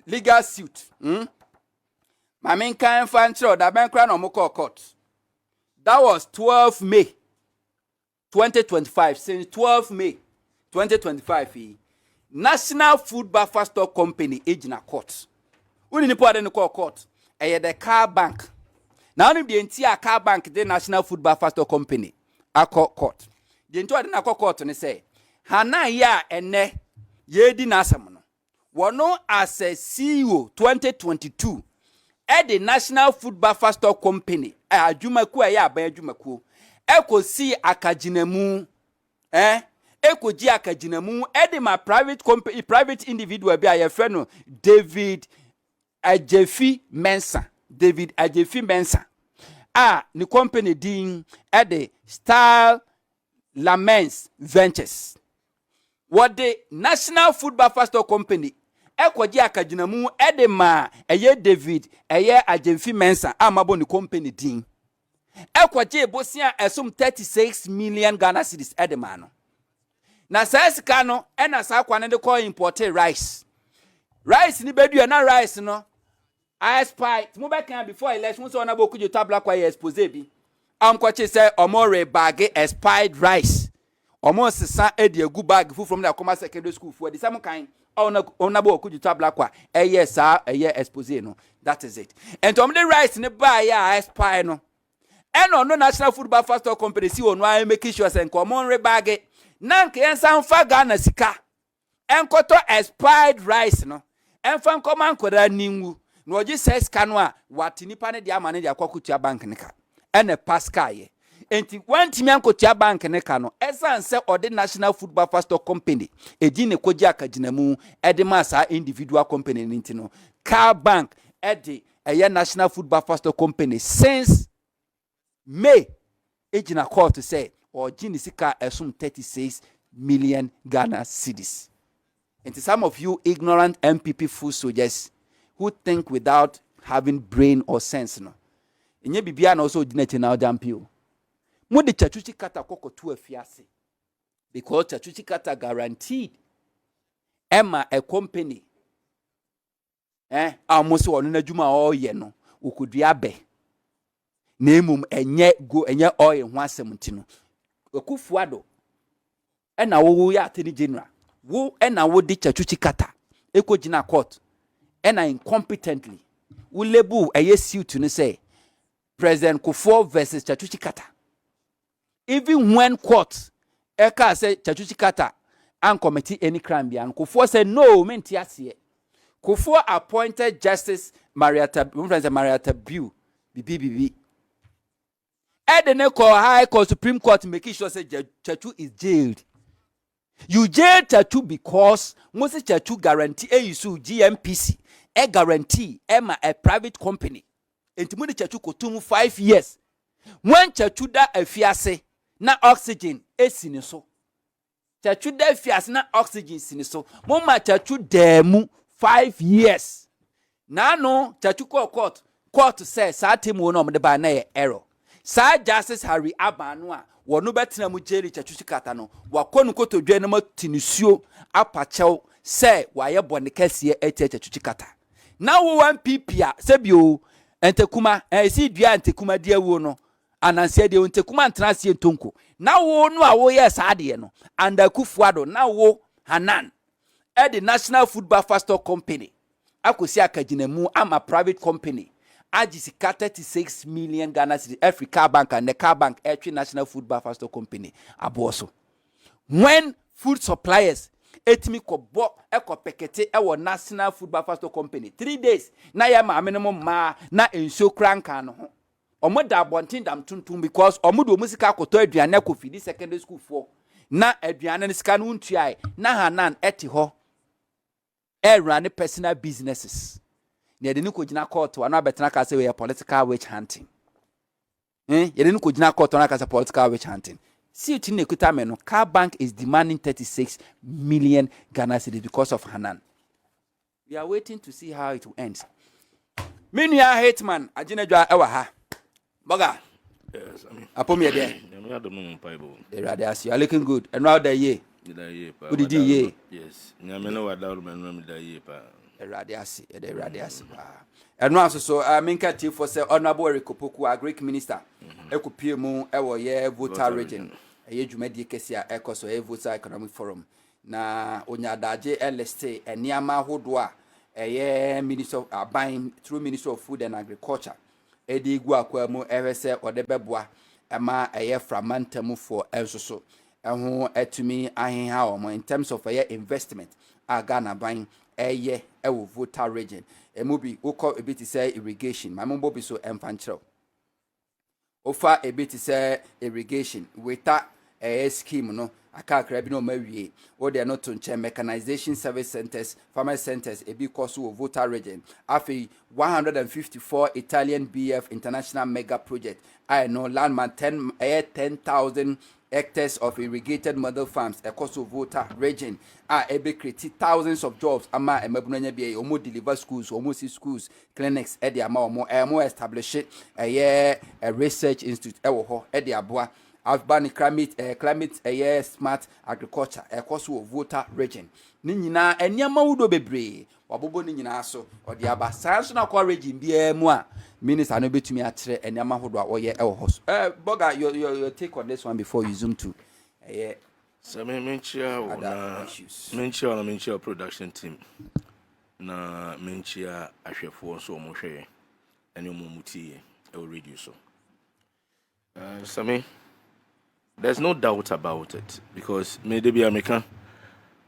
legal suit. My main kind fan show that bank ran on Moko court. That was 12 May 2025. Since 12 May 2025, National Food Buffer Stock Company agent court. We need to put in the court. The car bank. Now the entire car bank, the National Food Buffer Stock Company, a court. The entire court and say, Hana ya ene ye di nasamono. Wano as a CEO 2022 at the National Food Buffer Stock Company. Ajumaku ya ba ajumaku. Eko si akajinemu eko ji akajinemu edi my private company, private individual be a friend David Ajefi Mensa. David Ajefi Mensa. Ni company din at the Style Laments Ventures. What the National Food Buffer Stock Company ekwaji akajinamu edema David Ajefi Mensa amabo ni company din ekwaji ebosia esum 36 million Ghana cedis edema no na sasika no ena sa kwa ne de call imported rice ni bedu na rice no I spy mo be kan before election so na boku jota black kwa expose bi am kwachi say omore bag expired rice omo sesa edi egu bag fu from the Akoma secondary school for the same kind ona bo okujuta black kwa expose no. That is it. And to the rice ne buy ya expire no no National Food Buffer Stock Company si onu ay make sure say common re bag na nke ensan fa Ghana sika enkoto expired rice no enfan common kwara ninwu no oji says kanwa watini pa ne dia amane dia kwakutua bank ne ka ene pascal ye enti wantimi ankotua bank ne ka no esan se ode National Food Buffer Stock Company edi ne koji akaginamu ede masa individual company nti no car bank ede National Food Buffer Stock Company since May ejina court to say or gini sika esum 36 million Ghana cedis. And some of you ignorant MPP food soldiers who think without having brain or sense no. Enye bibia na also dinete na odampio. Mo de chachuchi kata kokotu afiase. Because chachuchi kata guaranteed Emma a company almost one na juma oye no ukudua be na emum enye oil ho asem no okufuado na wo ya attorney general wo na wo de chachuchi kata ekogina court na incompetently wo label suit no say President Kufuor versus chachuchi kata. Even when court eka say chachuchi kata and committee any crime bian Kufuor said no menti ase. Kufuor appointed Justice Marietta Biu BBB. Edene call High Court, Supreme Court making sure say Chachu is jailed. You jail Chachu because most Chachu guarantee you GMPC guarantee Emma a private company. Entimudi Chachu kotumu 5 years. When Chachu da afiase na oxygen siniso. Chachu da afiase na oxygen siniso. Moma Chachu demu 5 years. Na no Chachu court says sa temu no mde ba na error. Sa Justice Harry Abanwa wonu betina mu jeli Chachu kata no wakonu kotodwe na matinisuo apachew se waye bone kase Chachu kata. Na wo 1 ppia sebio entekuma si dua entekuma dia wo no ananse dia entekuma ntrasie ntonko na wo no a wo yes ade no anda Kufuor na wo Hanan the National Food Buffer Stock Company akosi akaginamu ama private company ajisika 36 million Ghana cedis Africa Bank and the car bank National Food Buffer Stock Company aboso when food suppliers etimi kobo ekopekete ewo National Food Buffer Stock Company 3 days na ya ma minimum ma na enso kranka no ho omo da bontin dam tuntum because omo do musika akoto aduane akofidi secondary school for na aduane ne sika no ntuai na Hanan eti ho run personal businesses ne de ni ko gina court wa na betena ka say we political witch hunting ye de ni ko gina court na ka say political witch hunting. See it in the no car bank is demanding 36 million Ghana cedis because of Hanan. We are waiting to see how it will end. Minua Hitman, Ajinedwa ewa ha. Boga. Yes, I mean. Apomi there. I don't know Bible. You are looking good. And now the ye. Who did ye? Yes. Nyameno wa daru menram da ye pa. Radiasi. And now so minka tea for say honorable Erikopoku, a Greek minister. Ekupie mu ewo ye voter region. Eye dwumadi kesia ekoso e voter economic forum. Na onyadaje LST eniama hodo a eye minister of buying through Minister of Food and Agriculture. Edi gu akwa mu ehwese odebeboa ema eye framantamu for ensoso. Eho etumi ahenha omo in terms of eye investment Ghana buying eye ewo voter region. Emubi ukọ ebiti say irrigation. Mambo bi so emfanchero. Ofa ebiti say irrigation wita scheme no aka krabi no mawie wo de no to nche mechanization service centers farmer centers ebi koso voter region afi 154 Italian BF international mega project I know landman 10,000 hectares of irrigated model farms across voter region ebe create thousands of jobs ama emabunanya bia omo deliver schools omo see schools clinics e de ama omo establish a research institute ewo ho e de aboa Afbani climate smart agriculture ekoso voter region ni nyina eniama wudo bebre wabobo ni nyina so odi aba sanso na kwa region bia mu a minister no betumi akyere eniama hodo a oye ewo ho Boga your take on this one before you zoom to So menchia production team na menchia ahwefo so mo hwe ene mo mutie e radio so Sammy, there's no doubt about it because maybe American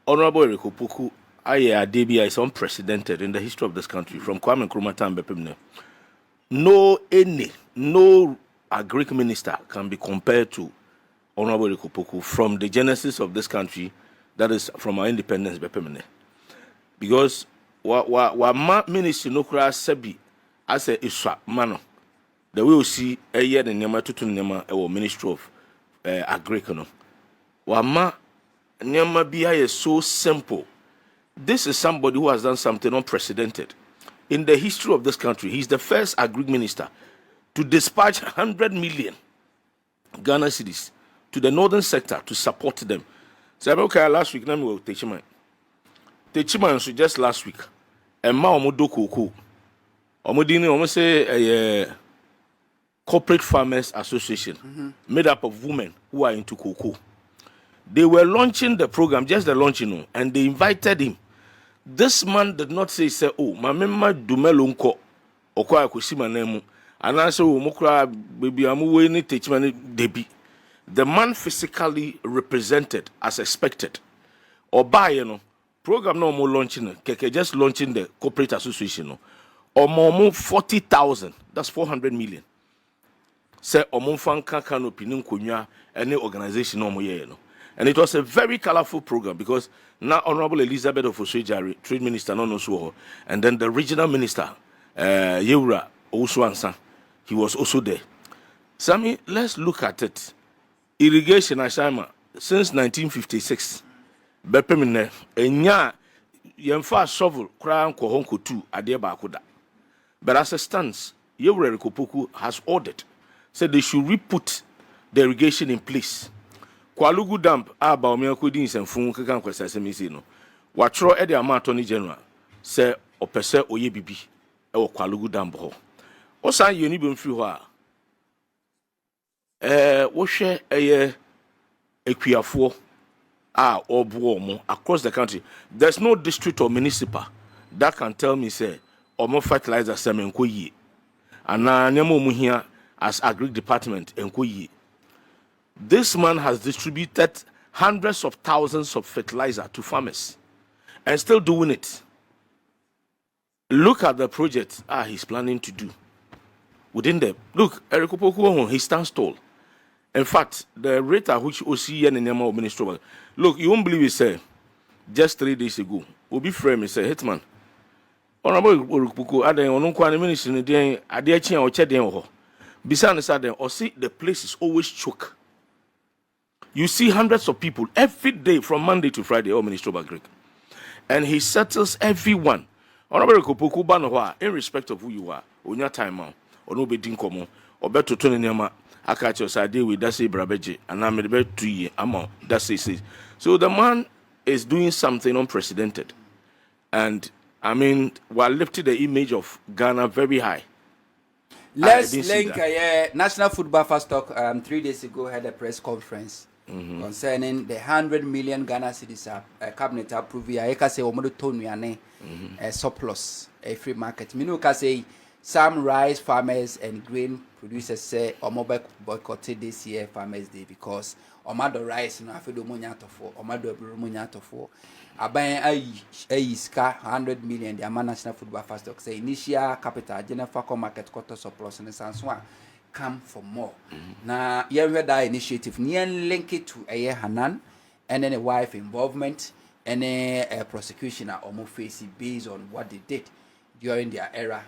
Honorable Erikopoku Adebia is unprecedented in the history of this country from Kwame Nkrumah time bepemne. No Greek minister can be compared to Honorable Erikopoku from the genesis of this country, that is from our independence bepemne. Because wa ministry no kra sebi as a iswa mano. The way we see a year in Nema Tutu Nema or Ministry of Agriculture. Wama Nema Bia is so simple. This is somebody who has done something unprecedented. In the history of this country, he's the first agri minister to dispatch 100 million Ghana cedis to the northern sector to support them. So, okay, last week, let me go take him. Take him just last week. And ma omodo koko. Omodini almost say Corporate Farmers Association, made up of women who are into cocoa. They were launching the program, just the launching, and they invited him. This man did not say, oh, my member Dumelunko, or kwa kusima nemu, and I say, oh, mokra, baby, I'm going to teach me debi. The man physically represented as expected. Or by, program no more launching, just launching the Corporate Association, or more 40,000, that's 400 million. Say omonfanka canopy nkunwa any organization no moye no. And it was a very colorful program because now Honorable Elizabeth of Oswejari, Trade Minister no so, and then the regional minister Yeura Oswansa, he was also there. Sammy, let's look at it. Irrigation ashama since 1956. Bepemine enya yemfa shovel kra nko honko 2 ade ba akoda. But as a stance, Yeura Erikopoku has ordered said they should re-put the irrigation in place. Kwalugu Dam, about me, couldn't send phone, can question Semizino. What throw Eddie Amatoni General, say, or per se, or ye bibi, or Kwalugu Dam. Or sign you need through her. What share a Equiafo, or Buomo across the country. There's no district or municipal that can tell me, say, or more fertilizer semen koye. And now, Nemo Muhia. As Agri Department in Kuyi. This man has distributed hundreds of thousands of fertilizer to farmers and still doing it. Look at the project he's planning to do. Within the look, Erikopoku, he stands tall. In fact, the rate at which OC and Nema Minister, look, you won't believe it, sir. Just 3 days ago, we'll be frame, say, Hitman. Honorable Erikopoku, I don't know ministry, I dare change or check them. Besides that, or see the place is always choke. You see hundreds of people every day from Monday to Friday, all Minister of Agriculture. And he settles everyone. Honorable Kopoku Banoa, in respect of who you are, on your time out, or no bedin common, or better to Nema, I catch your side with that say Brabeji, and I'm about 2 years amount. That's it. So the man is doing something unprecedented. And I mean, while lifting the image of Ghana very high. Let's link National Football Fast Talk 3 days ago had a press conference concerning the 100 million Ghana cedis cabinet approved. I can say omodo tonu a surplus a free market. Minu can say some rice farmers and grain producers say omobe boycotted this year Farmers Day because omado rice no afedo monyato for omado ebro monyato for aban ayi ska 100 million the National Football Fast Talk say initial capital general market quarter surplus and sanso come for more. Now you heard that initiative near link it to a Hanan and then a wife involvement and a prosecution are almost facing based on what they did during their era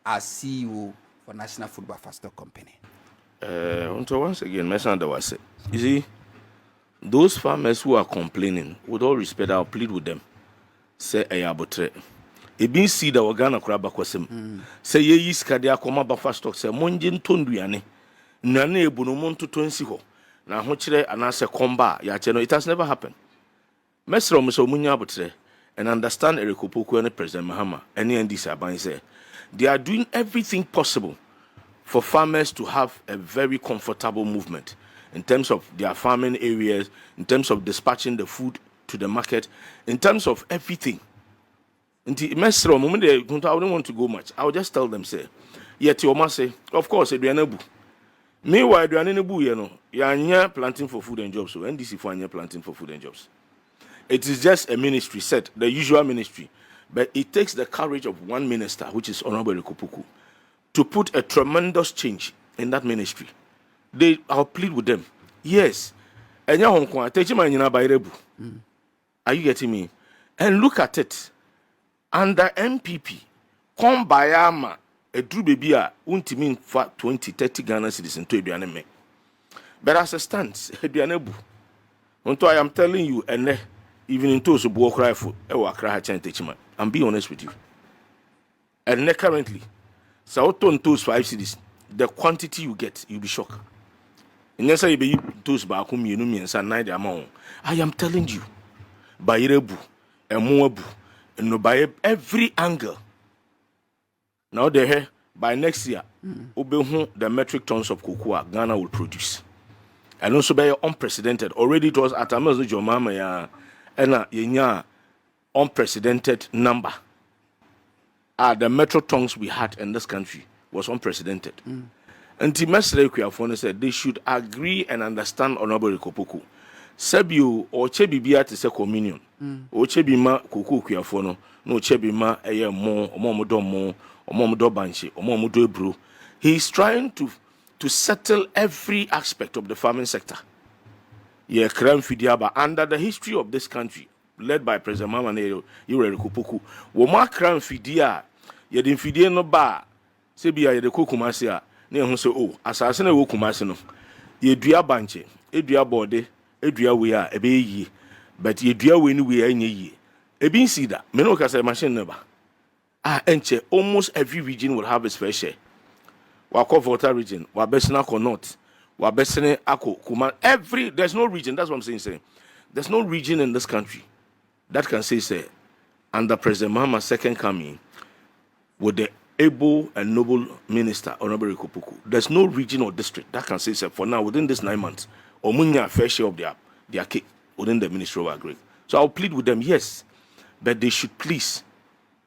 as CEO for National Football Fast Talk Company. Once again, you see, those farmers who are complaining, with all respect, I'll plead with them. Say, Ayabotre. Ebin see the Ghana Kraba Kwasem. Say, ye is Kadia Koma Buffer Stock, say, Monjin Tonduane, Nane Bunumonto Tonsiho. Now, Hochre and answer comba, Yacheno, it has never happened. Mesro Muso Munyabotre, and understand Erikopoku and President Mahama, and NDC Aban say, they are doing everything possible for farmers to have a very comfortable movement in terms of their farming areas, in terms of dispatching the food to the market, in terms of everything. I don't want to go much. I'll just tell them, say, yet your must say, of course, Adrianabu. Meanwhile, Adrianabu, you are planting for food and jobs, so NDC for planting for food and jobs. It is just a ministry set, the usual ministry, but it takes the courage of one minister, which is Honorable Kopuku, to put a tremendous change in that ministry. I'll plead with them. Yes. Are you getting me? And look at it. Under MPP, come by Ama, a Drew baby, untimin for 20-30 Ghana citizens to Ebianeme. But as a stance, Ebianebu. Until I am telling you, and even in those who walk cry for, I'm being honest with you. And currently, so on those 5 cities, the quantity you get, you'll be shocked. And yes, I be those back whom you know me and say neither amount. I am telling you, by Rebu, and Moabu, and no by every angle. Now they by next year, the metric tons of cocoa Ghana will produce. And also by unprecedented. Already it was at Amazon Jomama and unprecedented number. The metric tons we had in this country was unprecedented. And the Mesre said they should agree and understand Honorable Kopoku. Sebio or Chebibia to say communion. Or Chebima Kuku Kuafono, no Chebima a more, or Momodomo, or Momodo Banchi, or Momodo Bru. He is trying to settle every aspect of the farming sector. Yeah, Kram Fidiaba, under the history of this country, led by President Mamane Yure Kopoku, Woma Kram Fidia, Yedin Fidia no ba, Sebia de Kukumasia. Ne say, oh, asase na wo Kumase no ye dua banche e dua bode e dua we a ebe yi but ye dua we ni we anya yi e bin see that me no ka say machine never enche almost every region will have its fair share. Wa ko Volta region, wa Besina ko north, wa Besine ako Kuma, there's no region, that's what I'm saying. There's no region in this country that can say under President Mahama's second coming with the able and noble minister, Honorable Kopuku. There's no region or district that can say, for now, within this 9 months, Omunya fair share of their cake within the Ministry of Agri. So I'll plead with them, yes, but they should please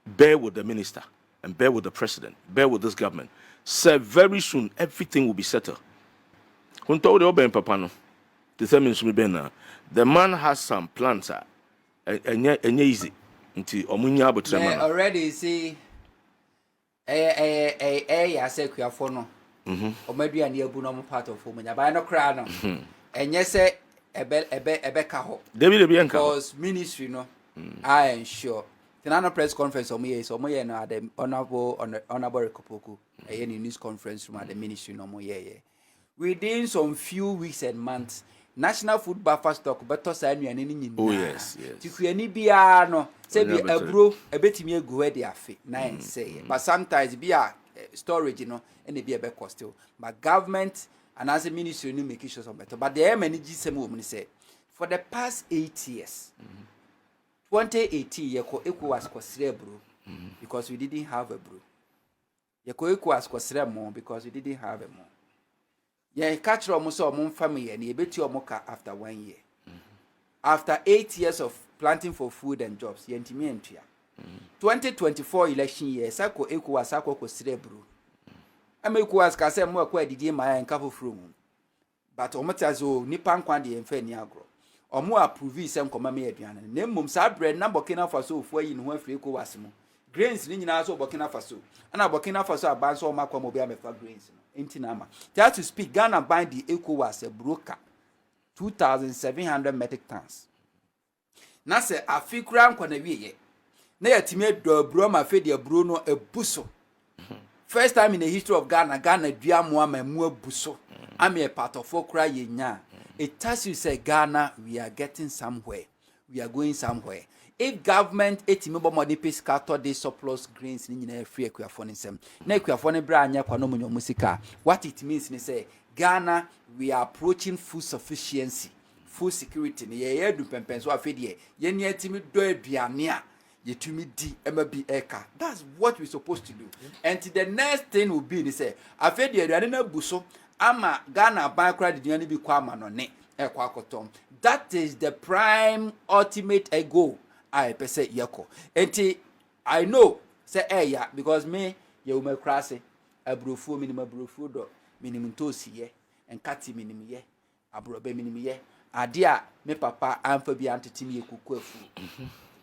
bear with the minister and bear with the president, bear with this government. So very soon, everything will be settled. The man has some plans, and easy. Already see. I say Kuafono. Or maybe a near Bunom part of woman. I no crown. And yes, Ebeka ho. David Bianca. Because ministry, no, I am sure. The annual press conference on me, so my no the honorable Kopoku, any news conference room at the ministry no more. Within some few weeks and months, national food buffer stock beto sa anuane ni Oh yes. ti kuani bia no se bi abro ebetimi egu he de afe na say but sometimes bia storage no and be a cost but government and as a ministry no make sure some better but the many gsem woman say for the past 8 years 2018 yeko ECOWAS kwasire bro because we didn't have a bro yeko ECOWAS kwasire mo because we didn't have a mo ye catch ro mo so mo family ye na ebeti o mo ka after 1 year after 8 years of planting for food and jobs ye ntimi entua 2024 election year sako ECOWAS sako kwasire bro ECOWAS ka say mo akwa adidi ma ya nka foforo mu but ometazo nipa nkwa de emfa ni agro omo approve se nkoma me aduane na mmom sa bread na Burkina Faso ofo yi ne ho afri ECOWAS mu grains ni nyina so Burkina Faso ana Burkina Faso abanso o makwa mo be amefa grains no enti na ama to speak Ghana bind the ECOWAS a broker 2,700 metric tons na se afikura nkwa na wiye na yatime do bro ma fe de bro no ebuso first time in the history of Ghana dua mo ama mu abuso am a part of okra yenya. It tells you say Ghana we are getting somewhere, we are going somewhere. If government etimebo money pay scatter this surplus grains ni nyina free ekuafo nsem na ekuafo ne bra anya kwa no munyo musika, what it means ni say Ghana we are approaching food sufficiency, food security ni ye du pempen so afedie ye ni etimi do aduane a yetumi di emabi eka. That's what we're supposed to do. And the next thing will be, they say, afedi aduane na buso ama Ghana ban credit aduane bi kwa ma no ne ekwa kotom. That is the prime ultimate goal I pese yeko. Enti I know say ya because me ye ume krase abrofu minimum abrofu do minimum tosi ye enkati minimum ye abrobe minimum ye ade a me papa amfa bi antetimi ye kuku afu.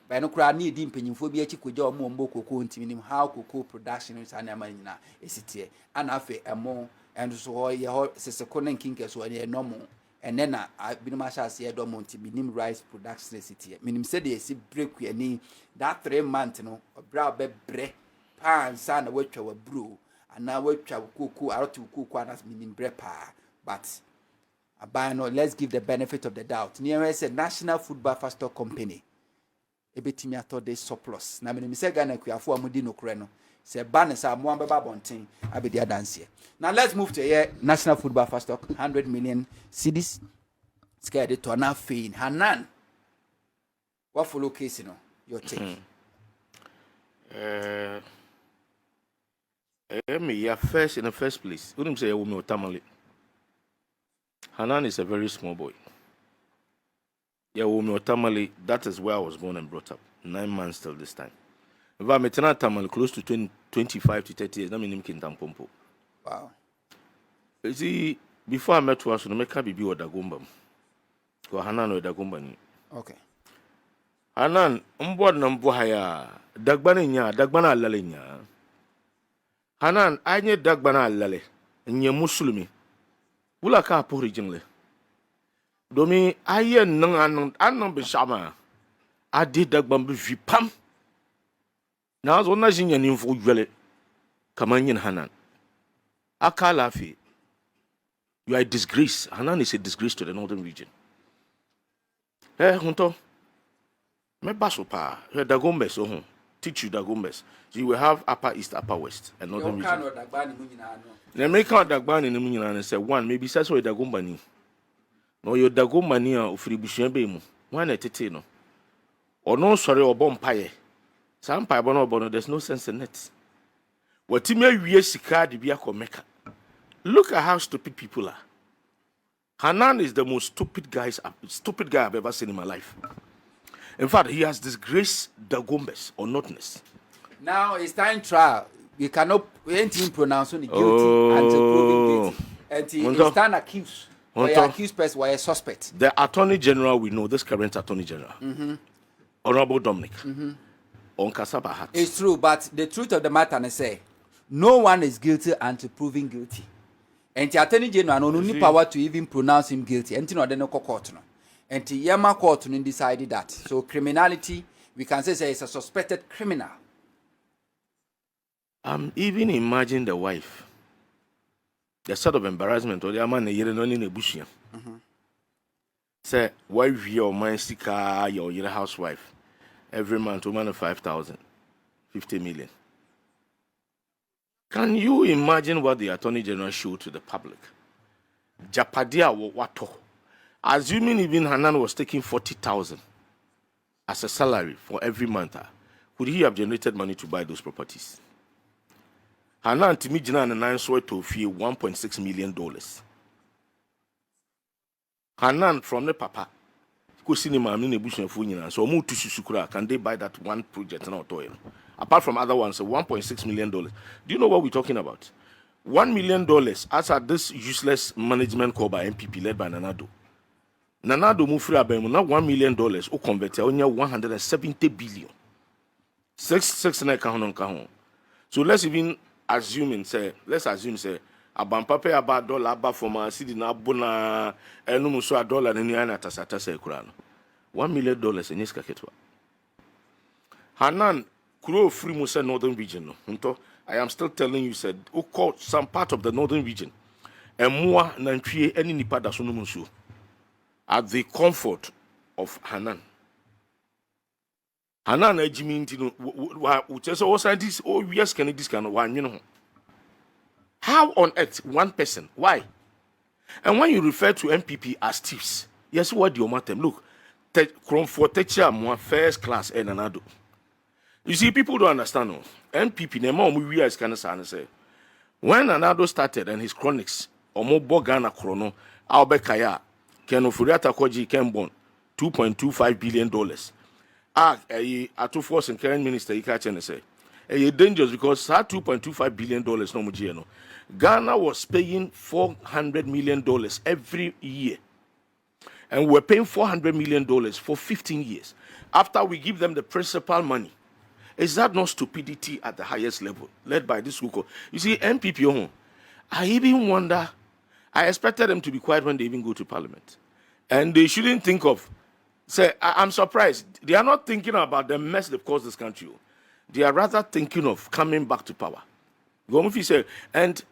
By no cry need impanyimfo bi achi koja omo mbo koko ntimi how koko production is an amanyina esitie ana afe emo and so ye ho seseko na nkinke so ye normal and then binuma sha se do mo ntimi nim rice production esitie minim se de esi break ani that 3 months no bra be bre pan sa na watwa wa bro ana watwa koko arotu koko ana minim bre pa but abano let's give the benefit of the doubt near say National Food Buffer Stock Company ebetimi ato de surplus na me say Ghana kuafo amudi nokure no say ban say mo ambeba bonten abedi adanse. Now let's move to here National Food Buffer Stock 100 million cedis scared to na fein Hanan what follow case no your take me ya first in the first place wouldn't say we otamale. Hanan is a very small boy. Yeah, Tamale, that is where I was born and brought up. 9 months till this time. If I'm a Tamale close to 25 to 30 years, I mean, Pompo. wow. You see, before I met you, I should make a baby or Dagumba. Go Hanan or Dagumba. Okay. Hanan, board number higher. Dagbaninya, Dagbana Lalinya. Hanan, I need Dagbana Lale, and your Muslimi. Ulaka originally. Domi aye nang anon be shama adi dagbam be vipam na zo na jinya ni mfo dwele kamanyin Hanan akala fi you are a disgrace. Hanan is a disgrace to the northern region. Hontor me baso pa Dagombes so teach you Dagombes so you will have upper east, upper west and northern region na me kan dagbani ni mu nyina say one maybe say so Dagombani no yo Dagomani a ofiri busuan be mu wan na tete no ono sori obompaye sam pa bo no obo no there's no sense in it watime awie sika de bia komeka. Look at how stupid people are. Hanan is the most stupid guy I've ever seen in my life. In fact, he has disgraced Dagombes or notness. Now it's time trial. We cannot pronounce him guilty until proven guilty. And he stand accused. Or accused person or a suspect. The Attorney General we know, this current Attorney General, Honorable Dominic, on Kasaba. It's true, but the truth of the matter is say, no one is guilty until proven guilty. And the Attorney General no need power to even pronounce him guilty. And no no court no. And the Yama court no decided that. So criminality, we can say is a suspected criminal. Even imagine the wife. The sort of embarrassment or the man in a bush. say why your man sika your housewife every month woman 5,000, 50 million. Can you imagine what the Attorney General showed to the public? Japadia wato. Assuming even Hanan was taking 40,000 as a salary for every month, could he have generated money to buy those properties? Hanan Timijina and Nine sold to fee $1.6 million. Hanan from the papa. So move to Susukura. Can they buy that one project now? Apart from other ones, $1.6 million. Do you know what we're talking about? $1 million as at this useless management called by MPP led by Nanado. Nanado Mufri Abemu, now $1 million who converted only 170 billion. Six kahon. So let's assume say abampape about dollar aba for my city na bona enumu a dollar ni ana tasata se kura no $1 million in this kaketwa. Hanan kuro free mu say northern region no. Nto I am still telling you said who called some part of the northern region emwa nantwie any nipa da so no musu at the comfort of Hanan. Hanan ejimi nti no wo chese wo scientist o yes can this kind of one, you know. How on earth one person? Why? And when you refer to MPP as thieves, yes, what do you want them? Look, for teacher first class and another. You see, people don't understand. No? MPP, we is kind of say when Anado started and his chronics, or more Bogana Chrono, Albekaya, Ken Ofuriata Koji Kembon, $2.25 billion. A two force and current minister, you catch and say. It's dangerous because that $2.25 billion no. Ghana was paying $400 million every year. And we're paying $400 million for 15 years. After we give them the principal money. Is that not stupidity at the highest level? Led by this group? You see, MPP, I even wonder, I expected them to be quiet when they even go to parliament. And they shouldn't think of, I'm surprised. They are not thinking about the mess they've caused this country. They are rather thinking of coming back to power. And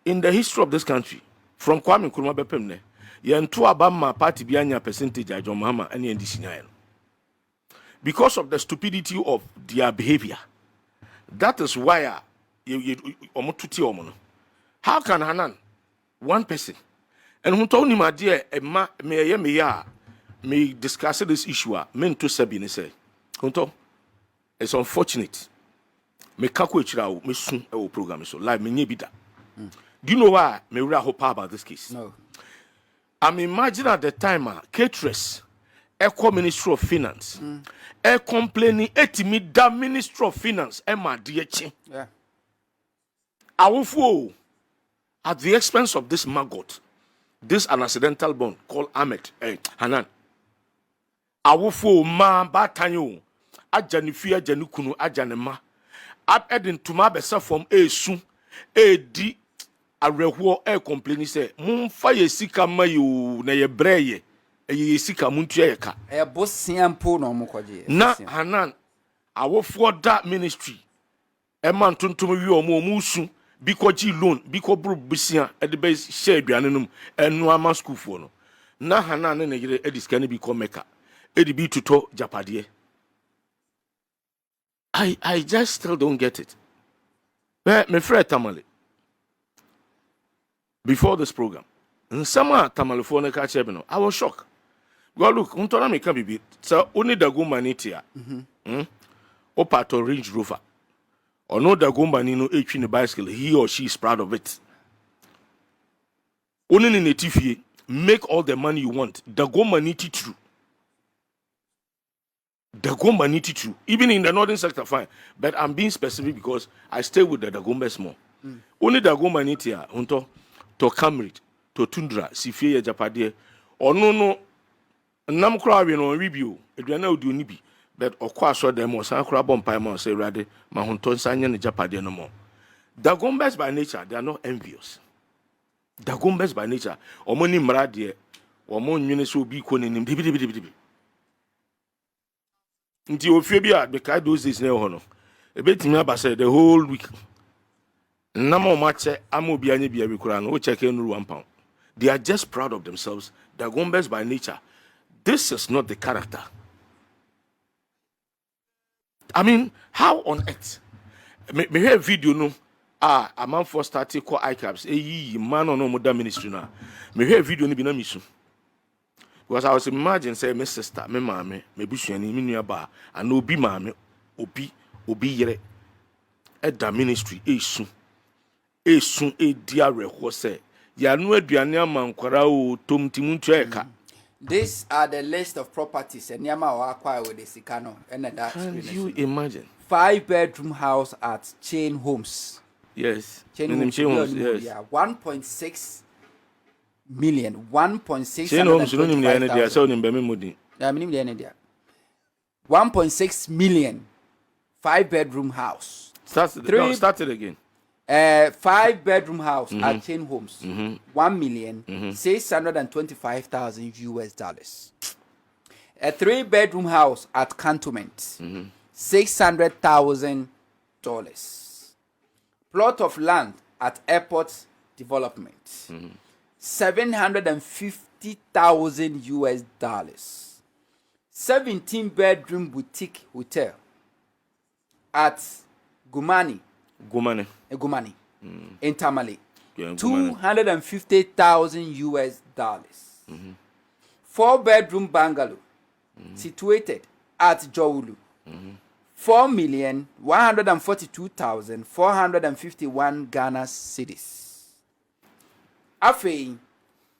in the history of this country, from Kwame Nkrumah Bepemne, yentu abama party bianya percentage a John Mahama and yendi. Because of the stupidity of their behavior. That is why how can Hanan, one person, and who told him my dear me discuss this issue, men to Sabine say, Hunto, it's unfortunate. Me kakwechira me soon a program so live me nyebida. Do you know why me really hope about this case? No. I'm imagining at the time Caterers, Eco Ministry of Finance, complaining etimi da Ministry of Finance, Emma DH. Yeah. I will fall at the expense of this maggot, this an accidental bond called Ahmed Hanan. Awofo ma batanyo ajanifia janukunu ajanema ab edin tuma besa from esu edi areho complain say mumfa ye sika mayo na ye breye ye sika muntu ye ka e bossiampo no mukwaje na Hanan awofo da ministry e man tuntum wi omusu bikoji loan bikobru bisia e de be share aduane num enu ama school fo no na Hanan na yire ediska ne bi ko meka EDB to talk Japadier. I just still don't get it. But my friend Tamale, before this program, in summer Tamale phone catch I was shocked. Go look, untona me can be so only the Gumanitia. Or part of Range Rover. Or no the Gumbanino H in the bicycle, he or she is proud of it. Only in the TV, make all the money you want. The Gumaniti true. The Dagomba need to, even in the northern sector, fine. But I'm being specific because I stay with the Dagombas more. Only Dagomba need here, to Camry, to Tundra, Sifia Japade, or no, Nam Krabi no review, it will now do nibi. But of course, so them was a crab on Paimon, say, Rade, Mahonton Sanyan Japade no more. Dagombas by nature, they are not envious. Dagombas by nature, or money Mradie, or mon minister will be calling him. Nti ofia because those days na hono e betimi abase the whole week na mo mache amobia nya bia bi kura no check in £1 They are just proud of themselves. They're Gombes by nature. This is not the character. I mean, how on earth? Me hear video no. A man for starting call ICAPS. Man on no modern ministry now. Me hear video ni bina misu. Because I was imagine say my sister, my mama, my bushani, my nuaba, and obi mama, obi yere. At the ministry, soon diare who ya no aduane amankwara o tom timuntueka. These are the list of properties and Yama or acquire with the Sikano and that. Can you imagine? 5-bedroom house at Chain Homes. Yes. Chain Homes. Yes. Yeah, 1.6 million. 1.6 Chain Homes, you know, they are selling Bemimudi. I mean, the end 1.6 million. 5-bedroom house. Started again. 5-bedroom house at Chain Homes, $1,625,000 US. A 3-bedroom house at Cantonment, $600,000. Plot of land at Airport Development, $750,000 US. 17-bedroom boutique hotel at Gumani. In Tamale, $250,000 US. 4-bedroom bungalow situated at Jowulu, $4,142,451 Ghana cedis. Afei,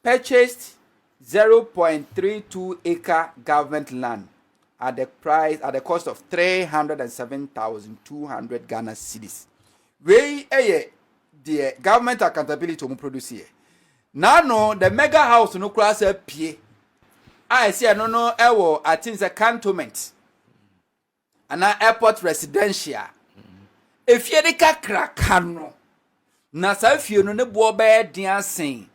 purchased 0.32 acre government land at the cost of 307,200 Ghana cedis. We the government accountability to produce here. Now no the mega house no class pie. I see no ewo I think a cantonment. And airport residential. If you de kakra no. Na sa fie no ne bo be diasen.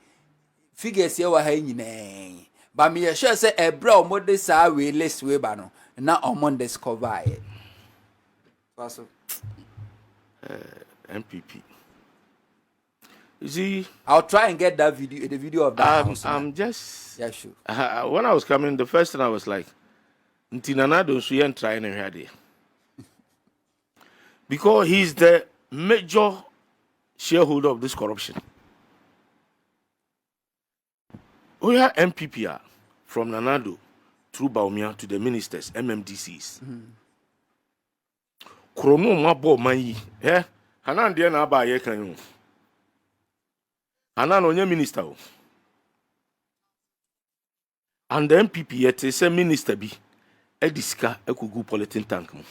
Figures here wa ha nyine. Ba me sure say ebra omode sa we list we ba no. Na omon discover it. So MPP. You see, I'll try and get that video, the video of that house. I'm just... Yeah, sure. When I was coming, the first thing I was like, Ntinana don't see and trying to hear there. Because he's the major shareholder of this corruption. We have MPP from Nanado through Baumia to the ministers, MMDCs. Kromo mabo mayi, eh? Hanan dia na ba ye kan yo. Hanan onye minister o. And the MPP yet say minister bi ediska ekugu politin tank mo.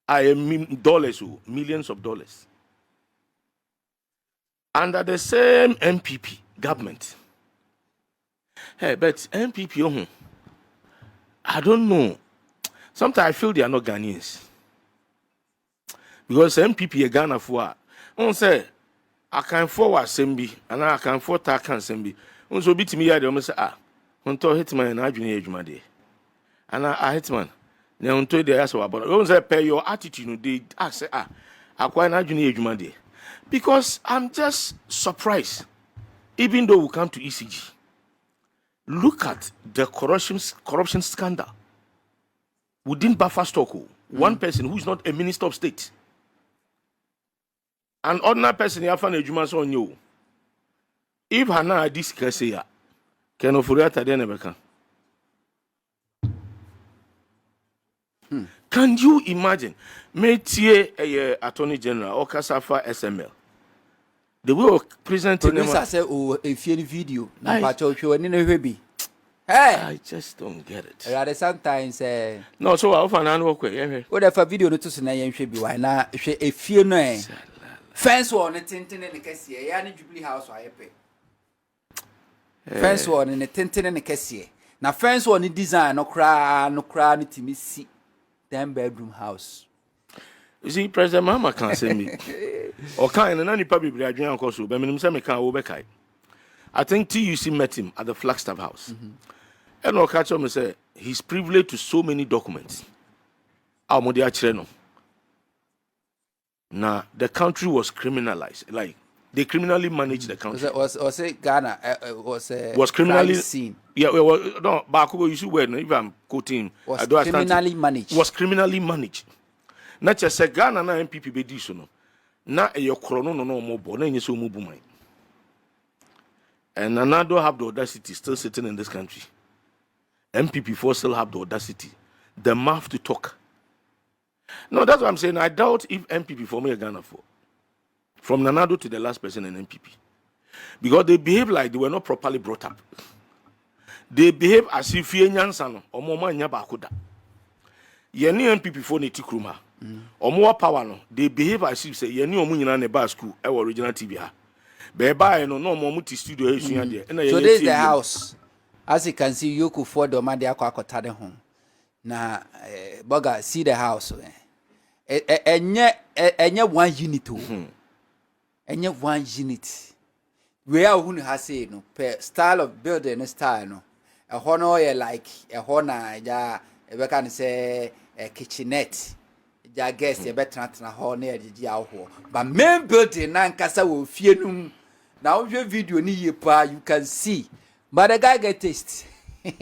I am dollars o, millions of dollars. Under the same MPP government. Hey, but MPP I don't know. Sometimes I feel they are not Ghanaians. Because MPP Ghana for on say I can forward Sembi and I can forward Takan Sembi. On so bit me ya de say on to hitman na adwene adwuma de. And I hitman. Na on to dey ask about. On say pay your attitude no dey ask akwa na adwene adwuma de. Because I'm just surprised. Even though we come to ECG, look at the corruption scandal within Buffer Stock. One person who is not a minister of state. An ordinary person here found a Jumas on you. If Hana this case here, can offer never can. Can you imagine? Métier Attorney General or Kasafa SML. The way of presenting them. Producer say, oh, if you video, hey, I just don't get it. Rather sometimes, no, so I often work with. What if a video to say, I should be why now? If you know, fence one, a tintin and a cassier, yani Jubilee House, I pay. Fence one and a tintin and a cassier. Now, fence one in design, no cry, to me see 10-bedroom house. You see, President Mama can't send me. Or can't any public Adrian Kosu, but I can't overkai. I think TUC met him at the Flagstaff House. And I'll catch him and say, he's privileged to so many documents. Now, the country was criminalized. Like, They criminally manage the country. Was it Ghana? Was criminally crime scene. Yeah, no, Bakubo, you should word. If I'm quoting, Was criminally managed. Was criminally managed. Not just a Ghana na MPP be this no. Na your chrono no more born and you so move mine. And Nanado have the audacity still sitting in this country. MPP4 still have the audacity, the mouth to talk. No, that's what I'm saying. I doubt if MPP4 me a Ghana for. From Nanado to the last person in MPP. Because they behave like they were not properly brought up. They behave as if ye nyansano or mama nya bakoda. Ye ni MPP4 ne tikruma. Or more power no. They behave as if say ye ni omu nyina ne ba school e original TV ha. Be ba no more muti studio e suya there. So this is the house. As you can see, you could afford the money akwa home. Na Boga, see the house. Enye one unit. Enye one unit. Where who has say no per style of building style no. A hono like a hona ja we can say a kitchenette. Ja guest e better na ho na ejiji aho. But main building na nkasa wo fie num. Now your video ni ye pa you can see. But the guy get taste. Yeah,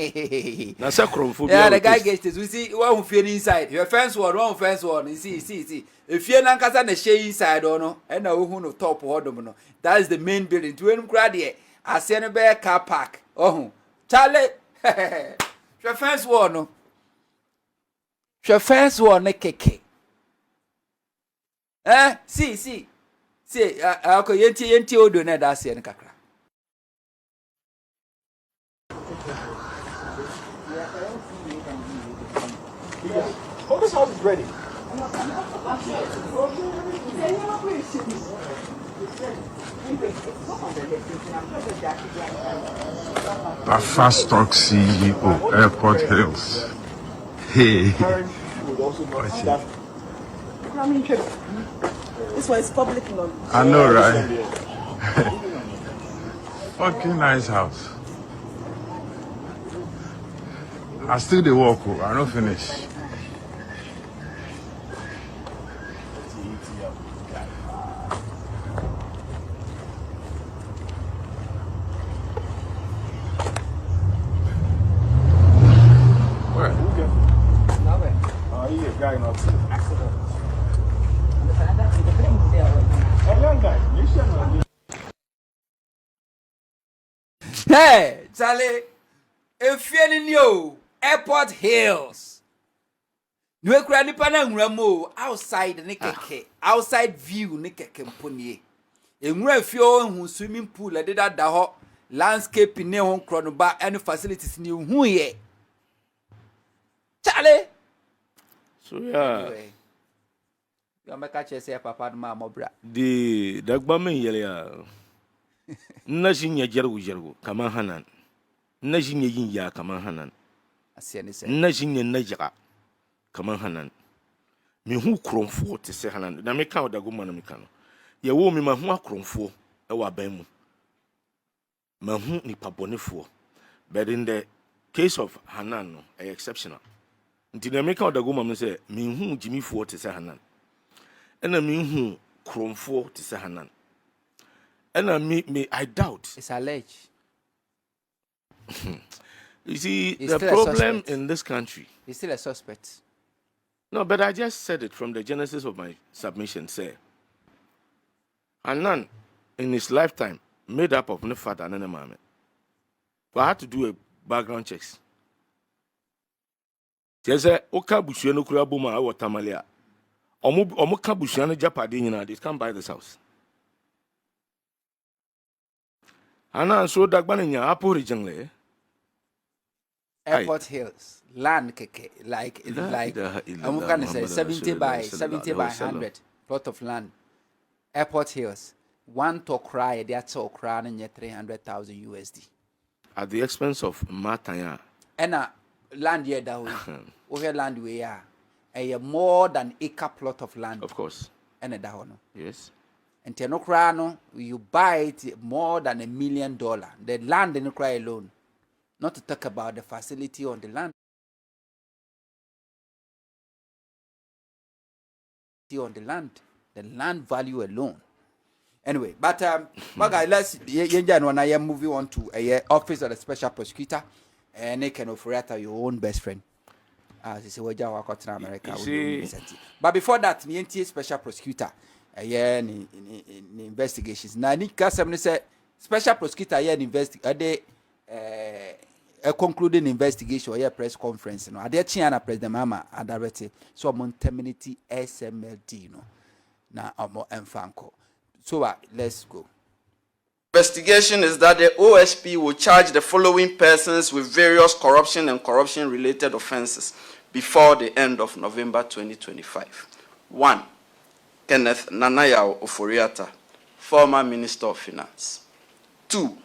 the guy gets taste. We see one feel inside. Your fence one fence one. You see. If you na nkasa na share inside or no, and na who no top hodom no. That is the main building. To him crowd here. I see a bear car park. Oh, Charlie. Your fence one no. Your fence one ne keke. See. Ako yenti odo na da se nkakra. Oh, this house is ready. The Fast Stock CEO, Airport Hills. Hey. This one is public knowledge. I know, right? Fucking nice house. I still dey walk, I don't finish. Hey, Charlie. If you're in you, Airport Hills. No crani panang outside the outside view nikeke mponi. Enwura fio hu swimming pool e deda da ho landscape ne ho kronoba and facilities ni hu ye. Charlie. So yeah. You make a chese papa ma mobra. The dagbame yele ya. Na jinya jergu kama hanan. Na jinya yinya kama hanan. Asiane se. Na jinya na jira kama hanan. Me hu kromfo te se hanan. Na me ka odagoma na me ka no. Ye wo me ma hu akromfo e wa ban mu. Ma hu nipa bonefo. But in the case of Hanan no, exceptional. Nti na me ka odagoma me se me hu jimifo te se Hanan. Ena me hu kromfo te se Hanan. And I doubt. It's alleged. You see, He's the still problem in this country. He's still a suspect. No, but I just said it from the genesis of my submission. Say, Anan, in his lifetime, made up of no father and no mama. But I had to do a background checks. There's a Oka Bushiano Kurabuma or Tamalia. Omuka Bushiano Japadina, they can't buy this house. Anan so Dagbaninya Apo originally. Airport Hills, land keke, like I'm gonna say 70 by 100 plot of land. Airport Hills, one to cry, they are to cry and 300,000 USD. At the expense of Matanya. And land here that way, over land we are a more than acre plot of land. Of course. And a down. Yes. And Tenokrano, you buy it more than $1 million. The land in cry alone. Not to talk about the facility on the land. The land value alone. Anyway, but my guy, let's moving on to a office of the special prosecutor, and they can offer your own best friend. As you say, we are in America. But before that, me and special prosecutor, in investigations. Now, Nika say special prosecutor investigate a concluding investigation or a press conference. No, ade Chiana President Mama directed so among terminity SMLD. No, na amo enfanko. So let's go. Investigation is that the OSP will charge the following persons with various corruption and corruption-related offenses before the end of November 2025. 1. Kenneth Nanayao Oforiata, former Minister of Finance. 2.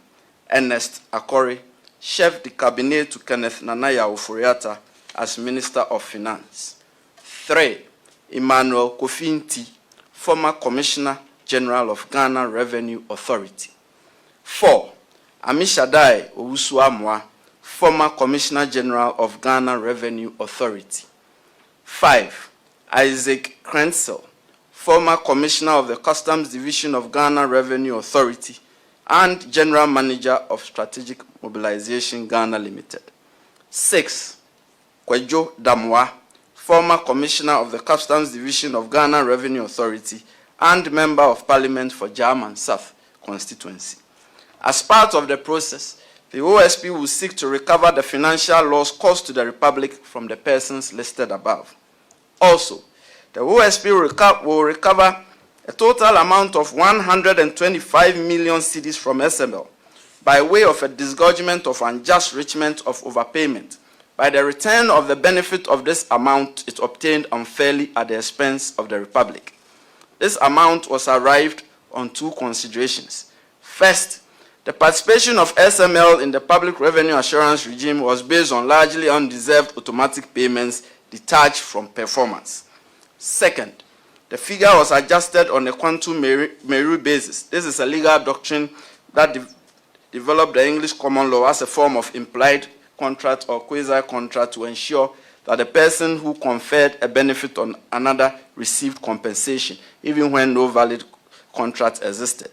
Ernest Akori, chef de cabinet to Kenneth Nanayao Oforiata as Minister of Finance. 3. Emmanuel Kofinti, former Commissioner General of Ghana Revenue Authority. 4. Amishadai Owusu-Amwa, former Commissioner General of Ghana Revenue Authority. 5. Isaac Krensel, former Commissioner of the Customs Division of Ghana Revenue Authority and General Manager of Strategic Mobilization Ghana Limited. 6. Kwejo Damwa, former Commissioner of the Customs Division of Ghana Revenue Authority and Member of Parliament for German South constituency. As part of the process, the OSP will seek to recover the financial loss caused to the Republic from the persons listed above. Also, the OSP will recover a total amount of 125 million cedis from SML by way of a disgorgement of unjust enrichment of overpayment by the return of the benefit of this amount it obtained unfairly at the expense of the Republic. This amount was arrived on two considerations. First, the participation of SML in the public revenue assurance regime was based on largely undeserved automatic payments detached from performance. Second, the figure was adjusted on a quantum meru basis. This is a legal doctrine that developed the English common law as a form of implied contract or quasi-contract to ensure that the person who conferred a benefit on another received compensation, even when no valid contract existed.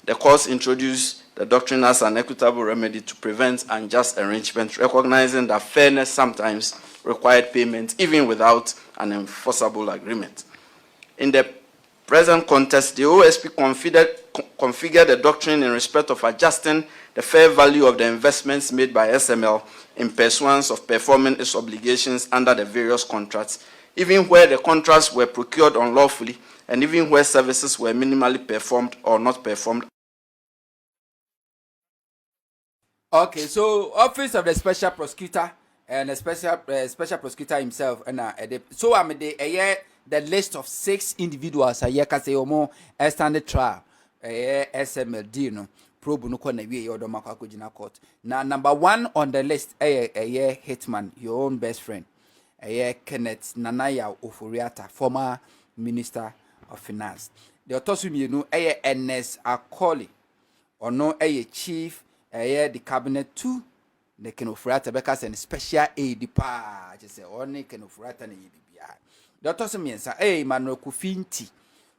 The courts introduced the doctrine as an equitable remedy to prevent unjust enrichment, recognizing that fairness sometimes required payment even without an enforceable agreement. In the present context, the OSP configured the doctrine in respect of adjusting the fair value of the investments made by SML in pursuance of performing its obligations under the various contracts, even where the contracts were procured unlawfully and even where services were minimally performed or not performed. Okay, so Office of the Special Prosecutor and the Special Prosecutor himself, and so I'm the list of 6 individuals I can say more standard trial, SMLD, no probe no corner we or the court. Now number 1 on the list, Hitman, your own best friend, Kenneth Nanayao Oforiata, former Minister of Finance. The autosum you know, Ernest Akoli, or no Chief. The cabinet too, they can offer at Becca's and special aid pa, just say, only can offer at an ABBI. Doctor means Emmanuel Kofinti,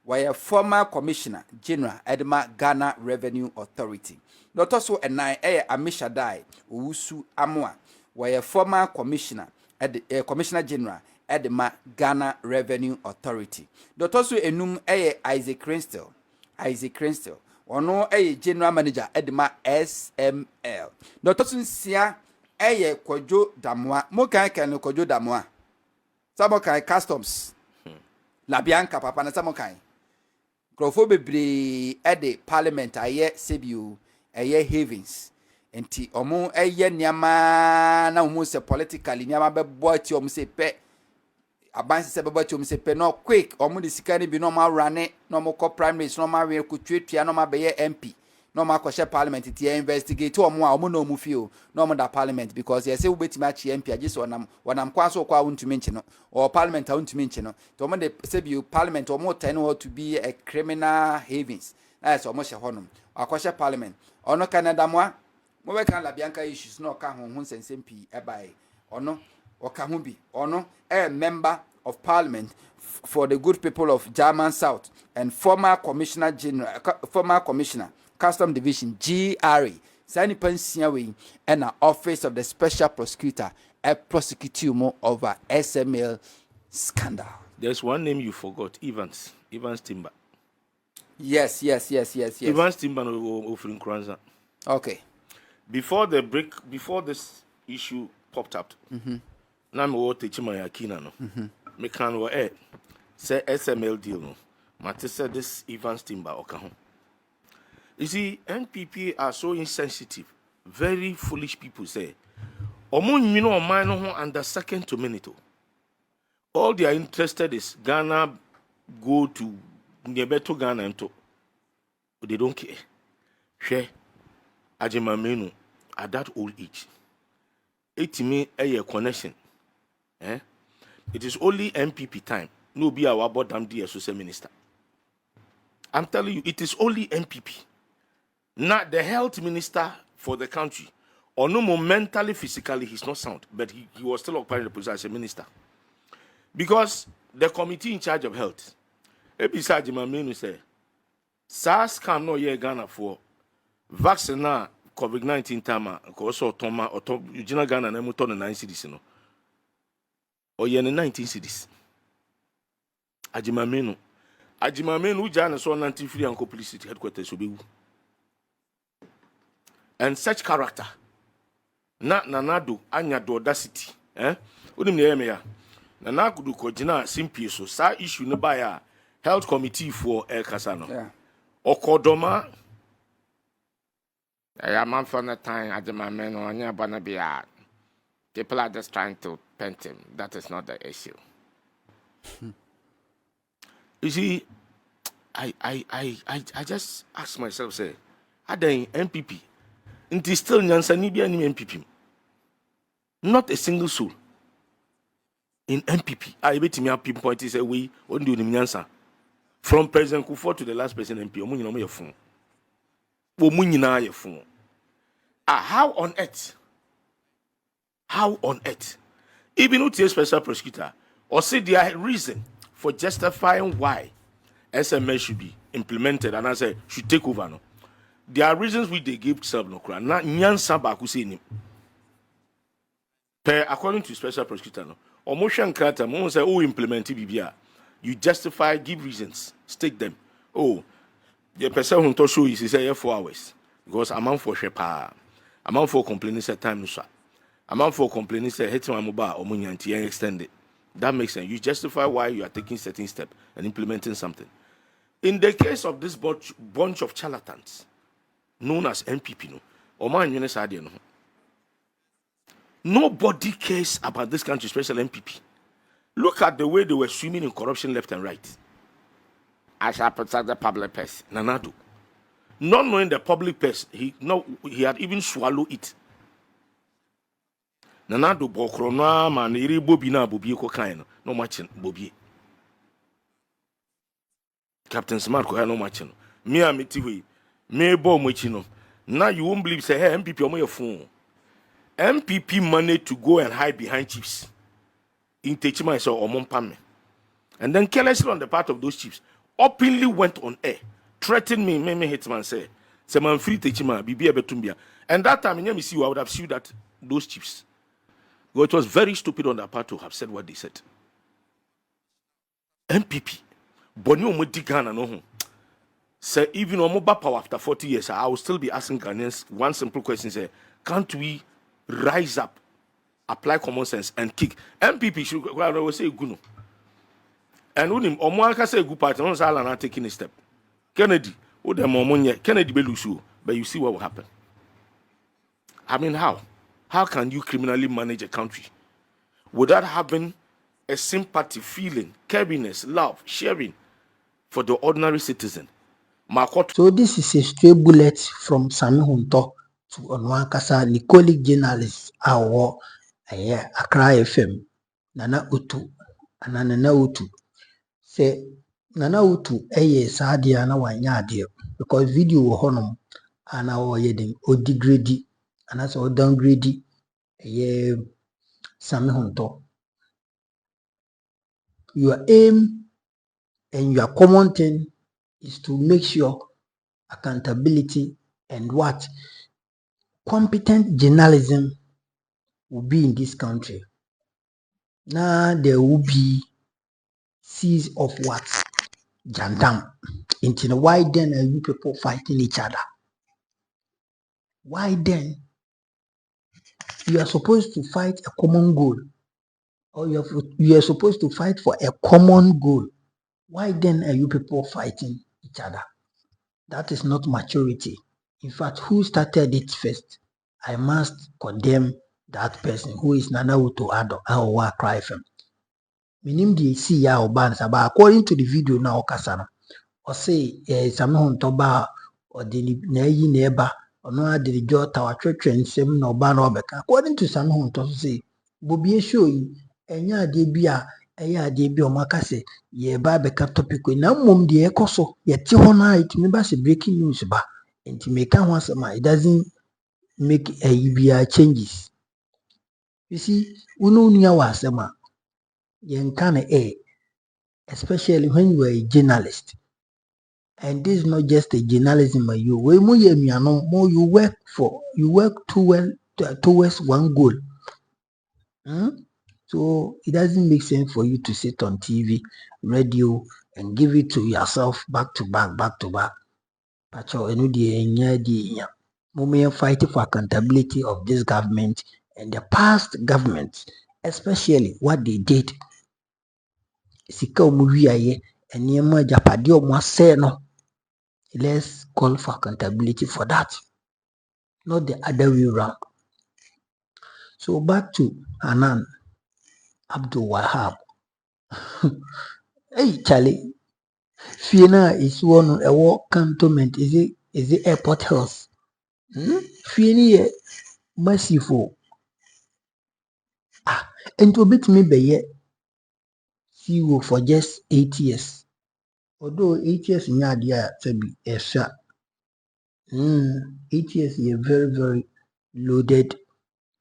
why a former Commissioner General Edema Ghana Revenue Authority. Doctor so and I Amishadai, Owusu-Amwa, why a former Commissioner Commissioner General Edema Ghana Revenue Authority. Doctor so enum Isaac Krensel. Ono General Manager Edema SML. Dr. Sunsia Kwejo Damwa. Mokai can Kwejo Damwa. Samokai Customs. La Bianca Papa na Samokai. Crofo bebre ede Parliament CBU Havens. Enti omo nyama na omo se politically nyama be boati omo se pe abansi se baba chom se pe no quick omo de sika ni bi no ma rane no mo ko prime minister no ma we ko twetua no ma be ye MP no ma ko she parliament ti investigate omo a omo no mu fio no mo da parliament because ye say we beti ma chi MP agi so wanam kwa so kwa untumi nchi no or parliament untumi nchi no to omo de say bi parliament omo turn out to be a criminal havens na so omo she honum akwa parliament ono Canada mo we kan la bianca issues no ka ho sensem pi e bai ono okahubi ono member of Parliament for the good people of German South, and former Commissioner Custom Division GRA. Sani Pensiawi and the Office of the Special Prosecutor prosecute more over SML scandal. There's one name you forgot, Evans Timber. Yes. Evans Timber offering Kranza. Okay. Before this issue popped up, now me teach my akina no. Me can say SML deal no. Mate said this Evans Timber okaho. You see, NPP are so insensitive, very foolish people say. Omo you know mine no under second to minute. All they are interested is Ghana go to Nyebeto Ghana into. They don't care. Share Ajimamenu at that old age. It me a connection. It is only MPP time. No be our about damn dear social minister. I'm telling you, it is only MPP. Not the health minister for the country. Or no more mentally, physically, he's not sound. But he was still occupying the position as a minister. Because the committee in charge of health, besides Jimamenu say, SARS can no ye Ghana for vaccine na COVID-19 tama, also Toma or Eugenia Ghana and Emuton and 9 cities, no. Or ye 19 cities. Ajimamenu Jana so 93 and complicity headquarters will be. And such character, na nanado anya the audacity, unim ne ya. Nana kudu ko jina simple so sa issue no ba ya health committee for El Casano. Yeah. Okodoma. I am for the time at the moment on your banabia. People are just trying to paint him. That is not the issue. You see, I just ask myself, say, are they MPP? It is still Nyansanibia and MPP. Not a single soul in MPP. I bet me up pinpoint is a way on doing Nyansa. From President Kufuor to the last president MP, Omunyi no your phone. Omunyi na your phone. How on earth? How on earth? Even with a special prosecutor, or say their reason for justifying why SML should be implemented and I say should take over no. There are reasons which they give self no cry. Na nyansa ba ku say ni. According to special prosecutor no, omotion krata mo say oh implement bibia. You justify, give reasons, stake them. Oh, the person who to show is he say 4 hours because amount for shepa. Amount for complaining say time no sir. Amount for complaining say hit my mobile or munyanti and extend it. That makes sense. You justify why you are taking certain step and implementing something. In the case of this bunch of charlatans, known as MPP, no, nobody cares about this country, especially MPP. Look at the way they were swimming in corruption left and right. I shall protect the public purse. Nanado. Not knowing the public purse, he had even swallowed it. Nanado bokrona man iri bobi na bobi ko kan no matching bobi. Captain Smart ko no matching. Me amiti we me bo mochi no. Now you won't believe say hey MPP omo your phone. MPP managed to go and hide behind chiefs. In Techima so omo pame. And then carelessly on the part of those chiefs openly went on air, threatened me hitman say man free Techima bibi ebetumbia. And that time in see I would have sued that those chiefs. Well, it was very stupid on their part to have said what they said. MPP, Boni Omodi Ghana no. Say even on mobile power after 40 years, I will still be asking Ghanaians one simple question: say, can't we rise up, apply common sense, and kick? MPP should well say Guno. And when him Omoaka say good party, on Salana taking a step. Kennedy, oh the Momonia, Kennedy Belusu, but you see what will happen. I mean, how? How can you criminally manage a country without having a sympathy, feeling, caringness, love, sharing for the ordinary citizen? So this is a stray bullet from Sammy Hontor to Onwankasa, the colleague journalist our Accra FM, Nana Utu, and Nana Utu. Say Nana Utu Sadia na wanya because video honum and our yedding or degrade and that's all downgrade Sammy Hontor. your aim and your common thing is to make sure accountability and what competent journalism will be in this country. Now there will be seas of what? Jandam. Into why then are you people fighting each other? Why then? You are supposed to fight a common goal, or you are supposed to fight for a common goal. Why then are you people fighting each other? That is not maturity. In fact, who started it first? I must condemn that person who is Nana Uto Ado or cry from. Minim the see ya oban saba according to the video now Kasano. Or say Sammy Hontor ba or the Nayi neighbor or no the jota or church and sem no ban obeka. According to Sammy Hontor say, Bobby show you enya de bia eya de bi o makase ye ba beka topic na mom de ekoso ye ti ho na itimi ba se breaking news ba enti meka ho asema it doesn't make a changes. You see, unu nya wa asema ye can especially when you are a journalist. And this is not just a journalism you more you work towards one goal. So it doesn't make sense for you to sit on TV, radio, and give it to yourself back to back. Pacho Moment fighting for accountability of this government and the past governments, especially what they did. Sika omuwiaye enema japadi omwase no. Let's call for accountability for that, not the other way around. So back to Hanan Abdul Wahab. Hey Charlie, Fiena is one a war cantonment. Is it airport house? Fiena merciful. And to bit me by CEO for just 8 years. Although 8 years in Yadia to be a shot. 8 years is very, very loaded.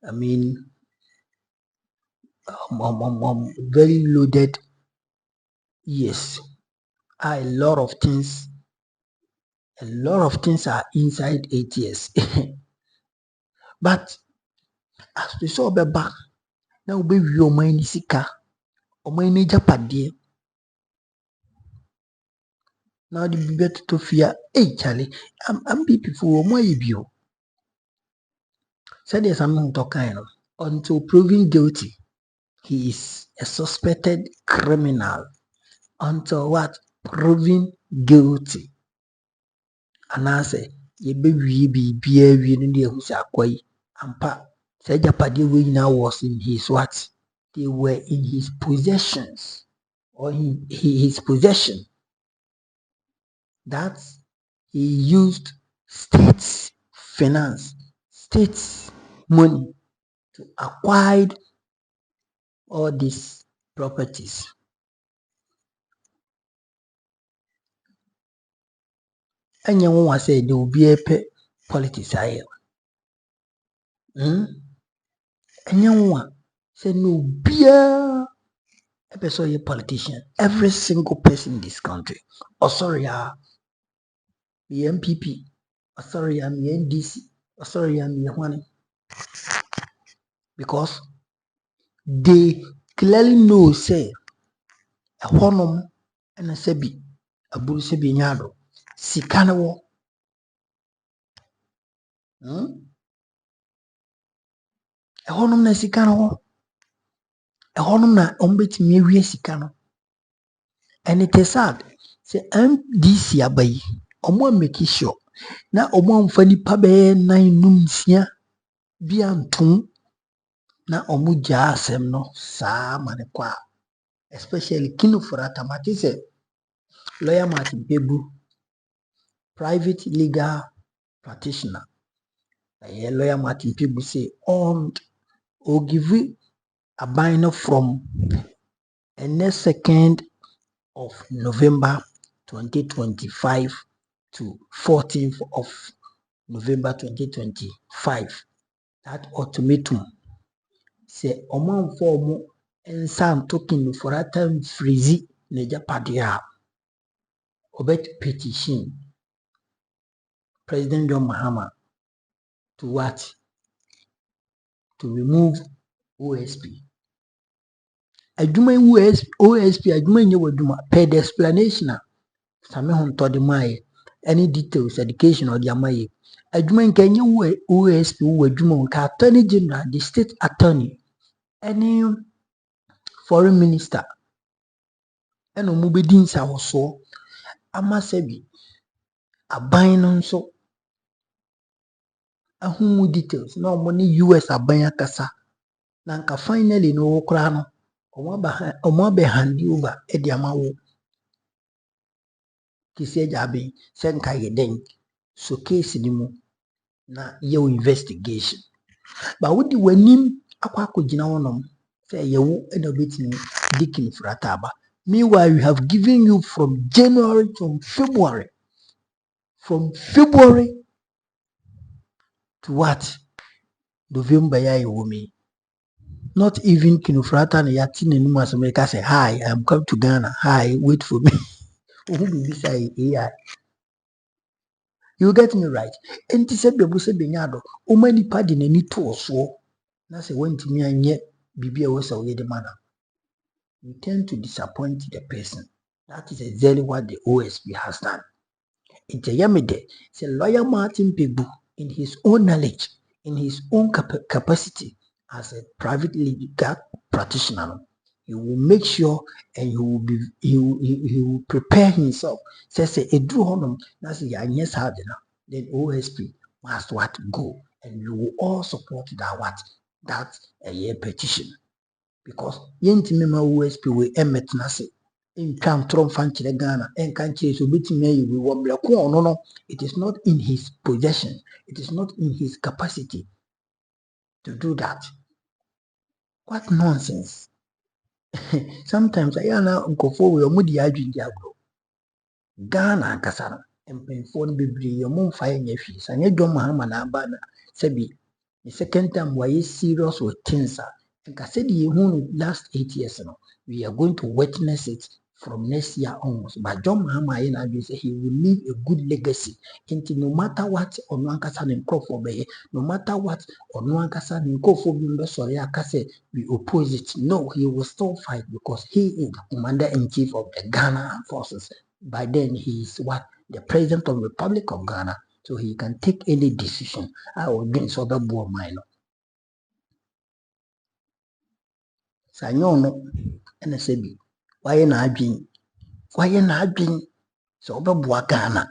I mean, very loaded. Yes, a lot of things are inside 8 years. But as we saw back, now we will mind sika or my Japadie. Now the better to fear. Hey Charlie, I'm people more you. Said there's something to kind of until proven guilty. He is a suspected criminal until what? Proven guilty. And I say, ye baby be in the who's a quay and pa. Said Japadi we now was in his what? They were in his possessions or in his possession. That he used state's finance, state's money to acquire all these properties. And you want to say there will be a politics here. And you want say no beer a person a politician. Every single person in this country. Oh sorry, the MPP. Oh sorry, I'm the NDC. Oh sorry, I'm the one. Because they clearly know say a honum and a sebi a buru sebi nyado sikanawo. A honum na sikanawo. A honum na ombeti mewe sikano. And it is sad. Say MDC abayi. Omo make sure. Na omo mfani pabe na inumsia biantum. Na omo ja asem no sa manekwa. Especially Kino Furata Matisse, Lawyer Martin Pebu, private legal practitioner. Lawyer Martin Pebu say or give a binder from the next 2nd of November 2025 to 14th of November 2025. That ultimatum say Oman form and some talking for that time freezy Neja Padia obet petition President John Mahama to what? To remove OSP. Adwuma OSP adwuma nye wadwuma per the explanation Sammy Hontor de mai any details education or the amaye adwuma nka nye OSP wadwuma nka attorney general the state attorney any foreign minister eno mu bedi nsa woso ama sebi aban no nso ahu details na omo ni US aban akasa na nka finally no wokra no omo be hand over e di amawo kisi jabe se nka yeden so case ni mu na ye investigation ba wodi wanim akogina wonom say ye wo e na betini dikin frataba. Meanwhile we have given you from January to February to what? November ya womi. Not even Kinufrata na yati ne numu America say hi, I'm coming to Ghana. Hi, wait for me. You get me right. And this said Bebu said Benyado, o many party ne ni to so. Na say when to me and yet Bibia was away the manner. You tend to disappoint the person. That is exactly what the OSP has done. In Teyamide, say lawyer Martin Pegbu, in his own knowledge, in his own capacity as a private legal practitioner, he will make sure and he will prepare himself. Say a drew honum, that's the yes hard enough. Then OSP must what go, and you will all support that what that's a year petition. Because yentimema OSP we emet nase in come Trump fanchile Ghana and country so bitime we wobble no. It is not in his possession, it is not in his capacity to do that. What nonsense. Sometimes I unkofo we omudi adwindi agro Ghana kasara empemfo no bebre yo mum fa nya hwi sanye John Mahama na aba na sebi the second time why serious with things and I said you last 8 years now we are going to witness it from next year onwards. But John Mahama say he will leave a good legacy into no matter what on one kasa for no matter what on one kasa for sorry akase we oppose it. No, he will still fight because he is the commander-in-chief of the Ghana forces. By then he is what? The president of the Republic of Ghana. So he can take any decision. I will gain so the boy minor. Sanyono and Sebi. Why not dream? Why not dream? So the boy Ghana.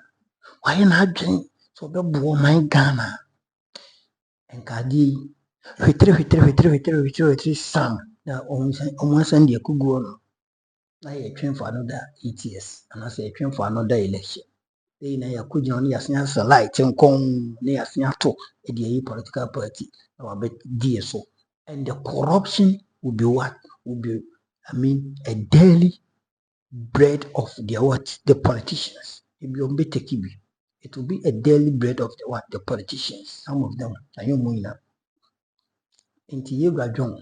Why not dream? So the boy my Ghana. And Kadi, Hitri, Sam. Now almost send you could go on. I train for another 8 years, and I say train for another election. They na yakuji on yasnya light and con ne yasnya to a political party our bet DSO. And the corruption will be what? Will be a daily bread of the what? The politicians. It will be a daily bread of the what? The politicians. Some of them are you moina. Inti ye grajon.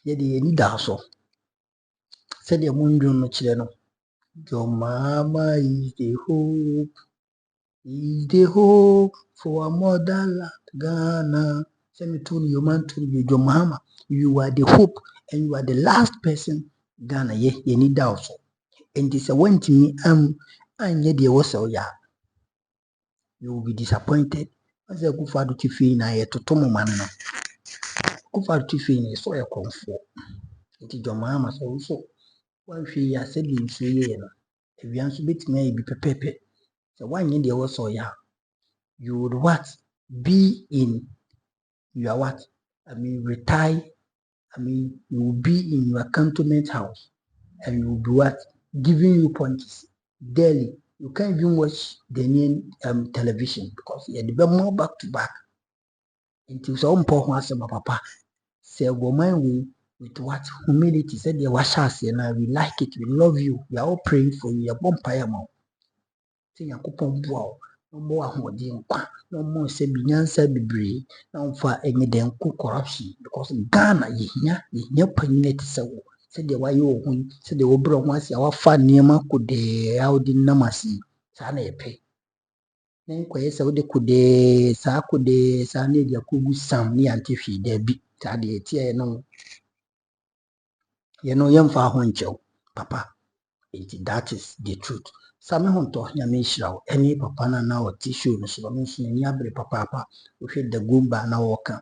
Ye de ni daso. Said the moon no chileno. Your mama is the hope. Is the hope for a motherland, Ghana. Send me to your man to you, your mama. You are the hope, and you are the last person, Ghana. You need also. And this one to me, I'm yet the also, yeah. You will be disappointed. As a good father to feel na to Tomo man. Good father to feel so a comfort. It is your mama so. One she has said in 3 years. If you answer bit may be prepared. So one year also, yeah. You would what? Be in your what? Retire. You will be in your cantonment house and you will be what? Giving you points daily. You can't even watch the new television because you're the more back to back. Until so important as my papa say, go my way with what? Humility. Said, they wash us and we like it, we love you, we are all praying for you, you're bumpire mouth. Say, you're coupon wow. no more holding qua, no more say binyansa bibre, no for any den corruption, because Ghana ye pannet so. Said the way you said the Obra once our fan near could de out in Namasi, Sana pay. Then quay so they could de Sakude, Sani, Yakubu, Sam, near Tiffy, there be Taddy, tear no. You know, young for honcho, Papa. That is the truth. Sammy Hontor, Yamisha, any papa now or tissue, no so mention Yabre papa, we hit the goomba now walker.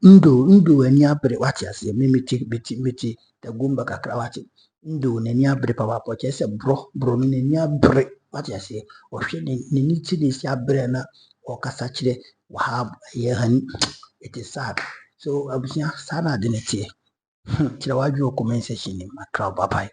Ndo, and Yabre watches, a mimiti, biti, the goomba kakrawati. Ndo, and Yabre papa, purchase a bromin and Yabre, what you say, or she need to this Yabrena or Casachre, wahab, yehan. It is sad. So, I was Sana Dinity. Tirawaju comment section in my crowd, bye.